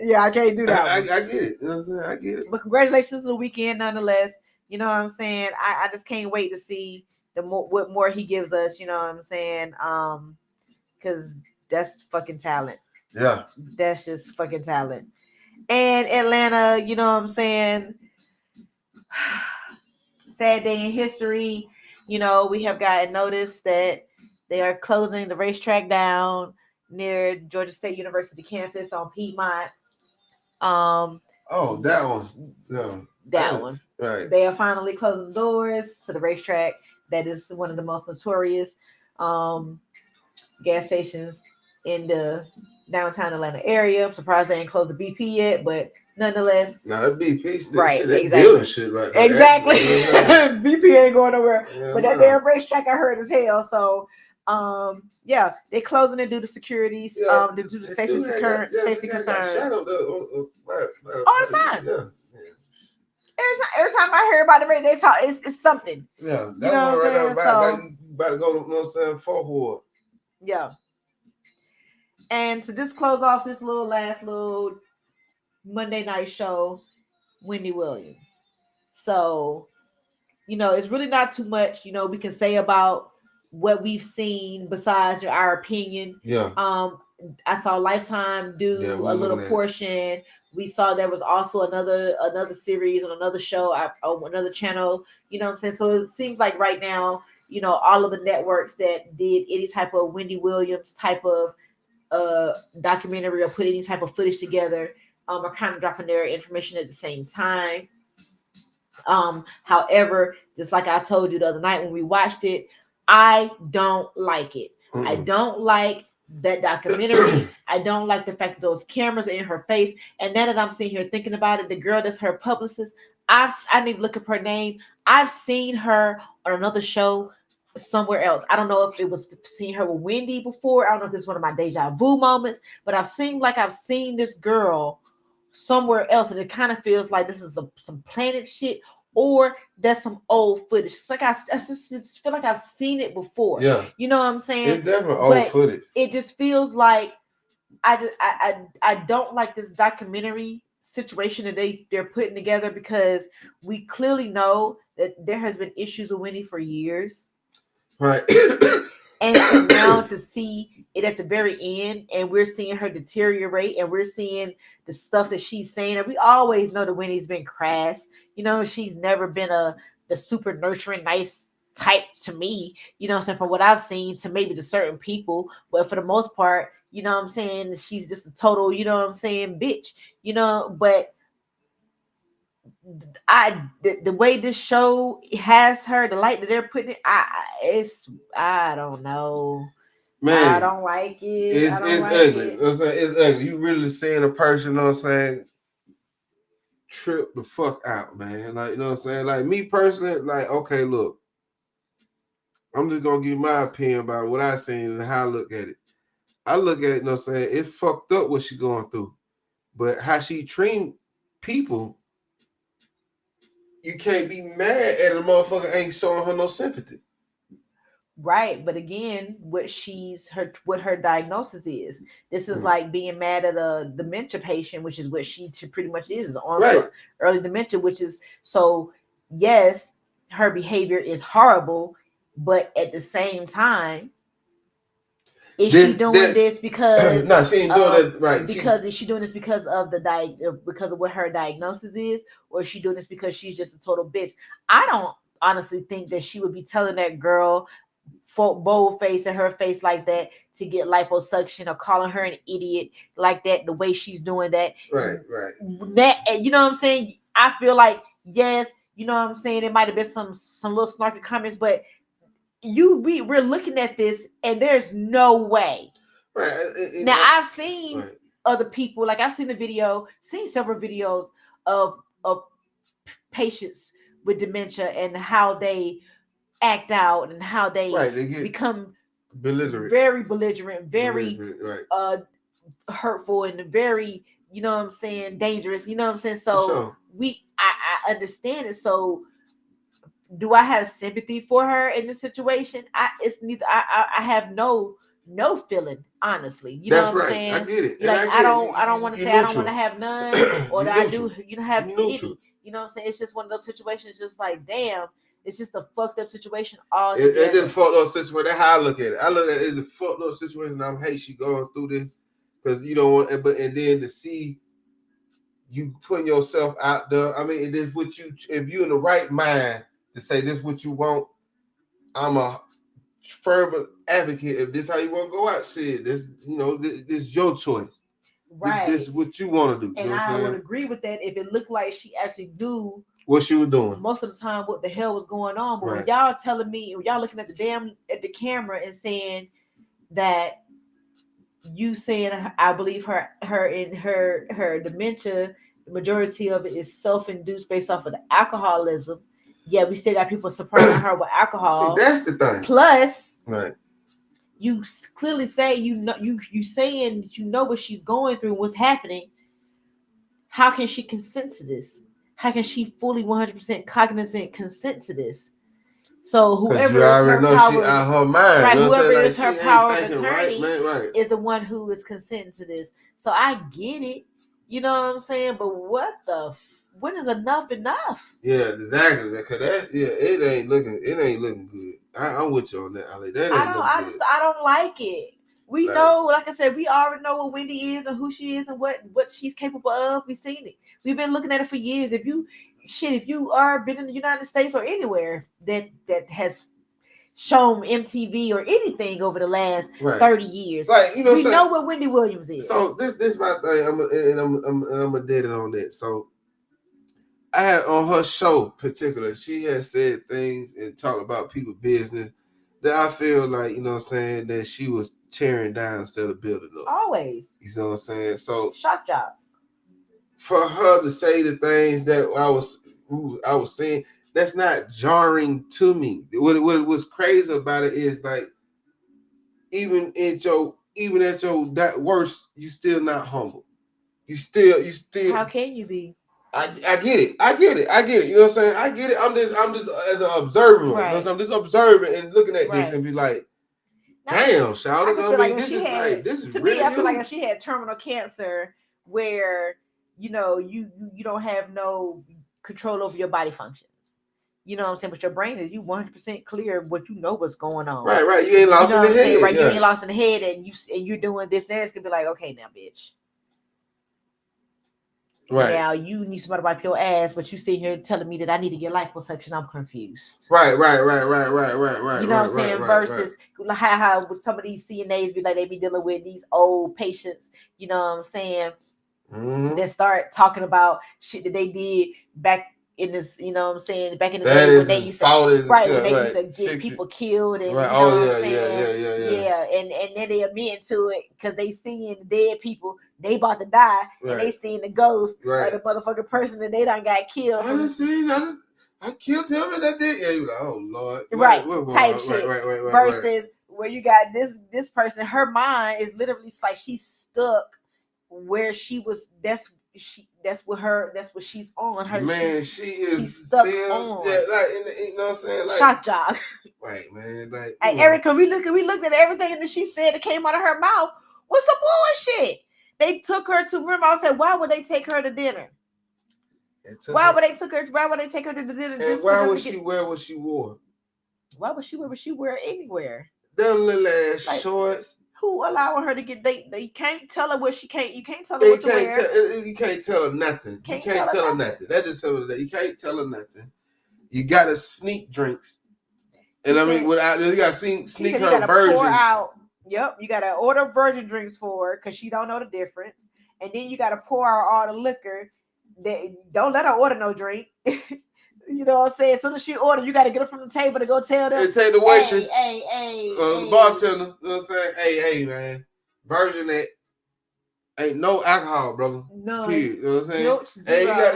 Yeah, I can't do that. I get it. You know what I'm saying? I get it. But congratulations to The Weeknd, nonetheless. You know what I'm saying? I just can't wait to see what more he gives us. You know what I'm saying? Because that's fucking talent. Yeah, that's just fucking talent. And Atlanta, you know what I'm saying? Sad day in history. You know, we have gotten notice that they are closing the racetrack down near Georgia State University campus on Piedmont. That one. No. That one. Right. They are finally closing doors to the racetrack. That is one of the most notorious gas stations in the downtown Atlanta area. I'm surprised they ain't closed the BP yet, but nonetheless. Now that BP still right, shit, they exactly. building shit right now. Exactly. BP ain't going nowhere. Yeah, but that damn racetrack I heard as hell. So yeah, they're closing it due to security, due to safety concerns. All the time. Yeah. Every time I hear about it, they talk. It's something. Yeah, that one right now. About to go to, you know what I'm saying, forward. Yeah. And to just close off this last little Monday night show, Wendy Williams. So, you know, it's really not too much, you know, we can say about what we've seen besides our opinion. Yeah. I saw Lifetime do a little portion. We saw there was also another series on another show on another channel. You know what I'm saying? So it seems like right now, you know, all of the networks that did any type of Wendy Williams type of documentary or put any type of footage together are kind of dropping their information at the same time. However, just like I told you the other night when we watched it, I don't like it. Mm-hmm. I don't like that documentary. I don't like the fact that those cameras are in her face. And now that I'm sitting here thinking about it, the girl that's her publicist, I need to look up her name. I've seen her on another show somewhere else. I don't know if it was seeing her with Wendy before. I don't know if this is one of my deja vu moments, but I've seen this girl somewhere else, and it kind of feels like this is some Planet shit, or that's some old footage. It's like I just feel like I've seen it before. Yeah, you know what I'm saying? It's definitely old footage. It just feels like I don't like this documentary situation that they're putting together, because we clearly know that there has been issues with Wendy for years. Right. And so now to see it at the very end, and we're seeing her deteriorate, and we're seeing the stuff that she's saying. And we always know that Wendy's been crass. You know, she's never been the super nurturing, nice type to me. You know what I'm saying? From what I've seen, to maybe to certain people, but for the most part, you know what I'm saying, she's just a total, you know what I'm saying, bitch. You know, but the way this show has her, the light that they're putting it, I don't know. Man, I don't like it. It's I don't like ugly. it. You know what I'm saying? It's ugly. You really seeing a person, you know what I'm saying, trip the fuck out, man. Like, you know what I'm saying? Like me personally, like, okay, look, I'm just gonna give my opinion about what I seen and how I look at it. I look at it, you know what I'm saying, it's fucked up what she going through. But how she treat people, you can't be mad at a motherfucker ain't showing her no sympathy. Right, but again, what her diagnosis is. This is like being mad at a dementia patient, which is what she pretty much is on Right. early dementia, which is so. Yes, her behavior is horrible, but at the same time, is she doing this because no, she ain't doing it right. Because is she doing this because of because of what her diagnosis is, or is she doing this because she's just a total bitch? I don't honestly think that she would be telling that girl bold face in her face like that to get liposuction, or calling her an idiot like that, the way she's doing that. Right. That, you know what I'm saying? I feel like, yes, you know what I'm saying, it might have been some little snarky comments, but we're looking at this and there's no way. Right. Now I've seen other people, like I've seen seen several videos of patients with dementia and how they act out and how they become belligerent, very hurtful and very, you know what I'm saying, dangerous. You know what I'm saying? So I understand it. So do I have sympathy for her in this situation? It's neither. I have no feeling, honestly. You know what I'm saying? I get it. Like I don't want to say I don't want to have none, or that I do, you know, have any. You know what I'm saying? It's just one of those situations. Just like, damn, it's just a fucked up situation. It's just a fucked up situation. That's how I look at it. I look at it as a fucked up situation. I'm she going through this because you don't want. But and then to see you putting yourself out there. I mean, it is what you. If you're in the right mind to say this, what you want. I'm a firm advocate. If this how you want to go out, shit, this this is your choice. Right. This is what you want to do. And I would agree with that if it looked like she actually knew what she was doing most of the time, what the hell was going on. But when y'all telling me, when y'all looking at the camera and saying that you saying, I believe her dementia, the majority of it is self-induced based off of the alcoholism. Yeah, we still got people surprising her with alcohol. See, that's the thing. Plus, right. You clearly say you saying you know what she's going through, what's happening. How can she consent to this? How can she fully 100% cognizant consent to this? So whoever is her power, she out her mind. Right, whoever is her power of attorney is the one who is consenting to this. So I get it. You know what I'm saying? But when is enough? Yeah, exactly. Because it ain't looking good. I'm with you on that, Ali. That ain't I don't like it. We know, like I said, we already know what Wendy is and who she is and what she's capable of. We've seen it. We've been looking at it for years. If you are been in the United States or anywhere that has shown MTV or anything over the last 30 years, like we know what Wendy Williams is. So this my thing. I'm a dead on that. So I had on her show particular, she has said things and talked about people's business that I feel like, you know what I'm saying, that she was tearing down instead of building up. Always. You know what I'm saying? So shock job. For her to say the things that I was saying, that's not jarring to me. What was crazy about it is like even at your that worst, you still not humble. You still how can you be? I get it. You know what I'm saying? I get it. I'm just as an observer. Right. You know what I'm saying? I'm just observing and looking at this and be like, damn, shout out. I mean, this is to really me, I feel like if she had terminal cancer where, you know, you don't have no control over your body functions. You know what I'm saying? But your brain is you 100% clear what you know what's going on. Right. You ain't lost you know in the what I'm saying? head. Right, yeah. You ain't lost in the head, and you're doing this. Then it's gonna be like, okay, now, bitch. Right. Now you need somebody to wipe your ass, but you sit here telling me that I need to get liposuction. I'm confused. Right. You know what I'm saying? Versus how some of these CNAs be like, they be dealing with these old patients. You know what I'm saying? Mm-hmm. That start talking about shit that they did back in this, you know what I'm saying, back in the day when they used to when they used to get 60. people killed, and right. you know what yeah, I'm saying? Yeah. And then they admit to it because they seeing the dead people, they about to die, and they seeing the ghost of the motherfucking person that they done got killed. I killed him and that did. Yeah, you like, oh Lord. Right. Type shit. Right. Versus where you got this person, her mind is literally like she's stuck where she was. That's what she's on. She's stuck on. Yeah, like you know what I'm saying? Like shock job. Right, man. Like Erica, we looked at everything that she said that came out of her mouth was some bullshit. They took her to room. I said, why would they take her to dinner? Why would they take her to the dinner? And why would she wear what she wore? Why would she wear what she wear anywhere? Them little ass shorts. Who allowing her to get? They can't tell her what she can't. You can't tell her what to wear. You can't tell her nothing. You can't tell her nothing. That just something that you can't tell her nothing. You gotta sneak drinks, and I mean, without you gotta sneak her virgin. Pour out. Yep, you gotta order virgin drinks for her because she don't know the difference, and then you gotta pour out all the liquor. Don't let her order no drink. You know what I'm saying? As soon as she order, you got to get her from the table to go tell them. And take the waitress, the bartender. You know what I'm saying? Hey, man, virgin that ain't no alcohol, brother. No. Period. You know what I'm saying? Nope, and you got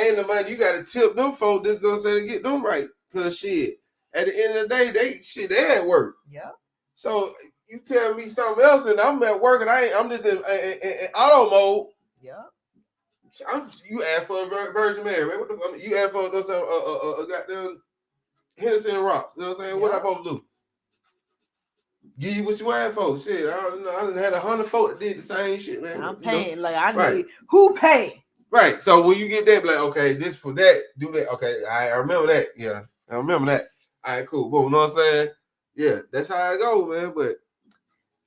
and the money you got to tip them folks. Just gonna say to get them right, cause shit. At the end of the day, they at work. Yeah. So you tell me something else, and I'm at work, and I'm just in auto mode. Yeah. You asked for a Virgin Mary, man. What the fuck? You asked for those goddamn Hennessy and rocks. You know what I'm saying? Yep. What I supposed to do? Give you what you asked for. Shit, I done had 100 folk that did the same shit, man. I'm paying. Like I need who pay. Right. So when you get that, like, okay, this for that, do that. Okay, I remember that. Yeah, I remember that. All right, cool. Boom. You know what I'm saying? Yeah, that's how it goes, man. But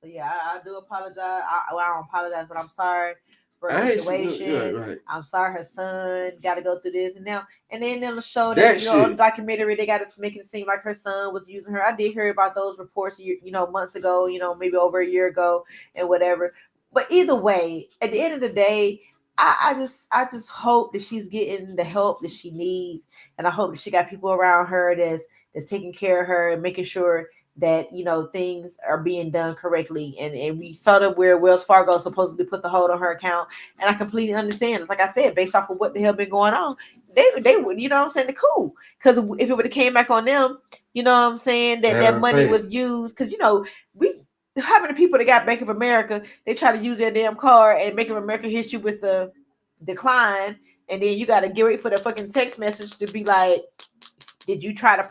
so yeah, I do apologize. I don't apologize, but I'm sorry for her situation. Right. I'm sorry her son got to go through this, and then on the show that the documentary they got us making it seem like her son was using her. I did hear about those reports, months ago, maybe over a year ago and whatever. But either way, at the end of the day, I just hope that she's getting the help that she needs, and I hope that she got people around her that's taking care of her and making sure that things are being done correctly. And we saw that where Wells Fargo supposedly put the hold on her account, and I completely understand. It's like I said, based off of what the hell been going on, they would, what I'm saying, they're cool. Because if it would have came back on them, what I'm saying, that money was used. Because how many people that got Bank of America, they try to use their damn card and Bank of America hit you with the decline, and then you got to get ready for the fucking text message to be like, did you try to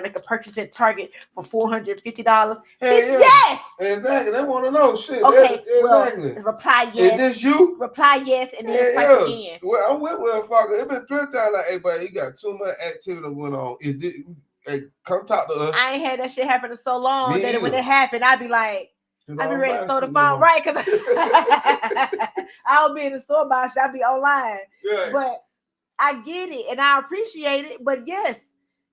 make a purchase at Target for $450? Yes. Exactly. They want to know shit. Okay. Exactly. Well, reply yes. Is this you? Reply yes, and then swipe again. Well, I'm with Wells Fargo. It been plenty of time like, hey, buddy, you got too much activity going on. Is this? Hey, come talk to us. I ain't had that shit happen in so long that when it happened, I'd be like, I'd be ready to throw the phone, right? Because I'll be in the store buying shit. I'll be online. Yeah. But I get it and I appreciate it. But yes.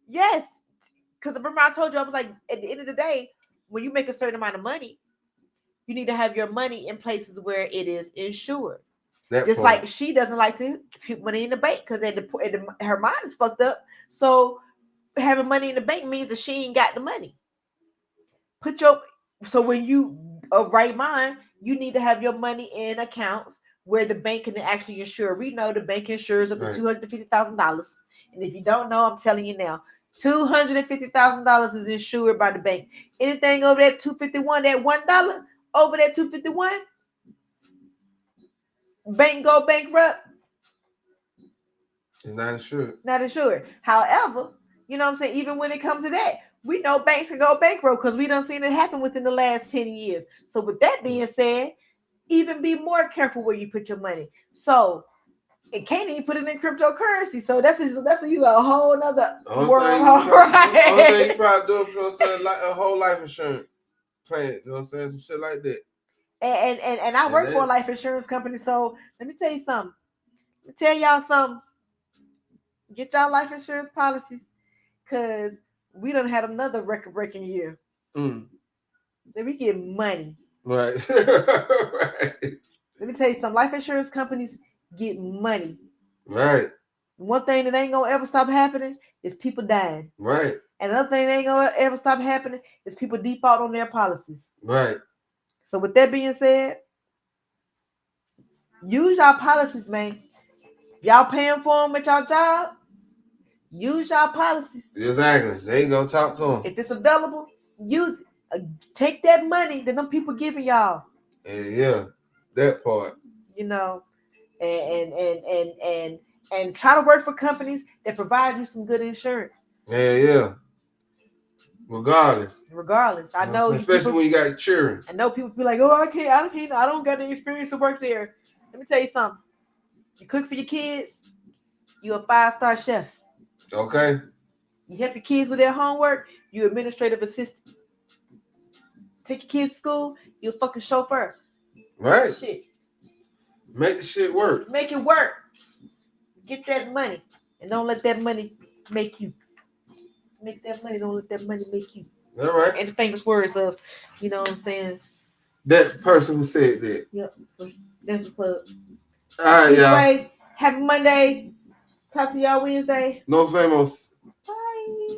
Because remember I told you, I was like, at the end of the day, when you make a certain amount of money, you need to have your money in places where it is insured. Like she doesn't like to put money in the bank because her mind is fucked up. So having money in the bank means that she ain't got the money. So when you of right mind, you need to have your money in accounts where the bank can actually insure. We know the bank insures up to $250,000. And if you don't know, I'm telling you now, $250,000 is insured by the bank. Anything over that $251, that $1 over that $251, bank go bankrupt. It's not insured. Not insured. However, you know what I'm saying? Even when it comes to that, we know banks can go bankrupt because we done seen it happen within the last 10 years. So with that being said, even be more careful where you put your money. So and can't even put it in cryptocurrency. So that's a whole nother Only world. Only thing you probably do, you know what I'm saying, like a whole life insurance plan, you know what I'm saying, some shit like that. And I work for a life insurance company, so let me tell you something. Let me tell y'all something. Get y'all life insurance policies, cause we done had another record-breaking year. Then we get money. Right. Right. Let me tell you something. Life insurance companies get money. Right. One thing that ain't gonna ever stop happening is people dying. Right. And another thing that ain't gonna ever stop happening is people default on their policies. Right. So with that being said, use y'all policies, man. Y'all paying for them at y'all job, use y'all policies. Exactly. They ain't gonna talk to them. If it's available, use it. Take that money that them people giving y'all. Yeah, that part. You know, and try to work for companies that provide you some good insurance. Yeah. Regardless. I know, especially people, when you got children. I know people be like, oh, I don't got the experience to work there. Let me tell you something. You cook for your kids, you're a 5-star chef. Okay. You help your kids with their homework, you're administrative assistant. Take your kids to school, you're a fucking chauffeur. Right. Shit. Make the shit work. Make it work. Get that money. And don't let that money make you. Make that money, don't let that money make you. All right. And the famous words of, you know what I'm saying? That person who said that. Yep. That's the plug. All right, anyway, y'all. Happy Monday. Talk to y'all Wednesday. Nos vemos. Bye.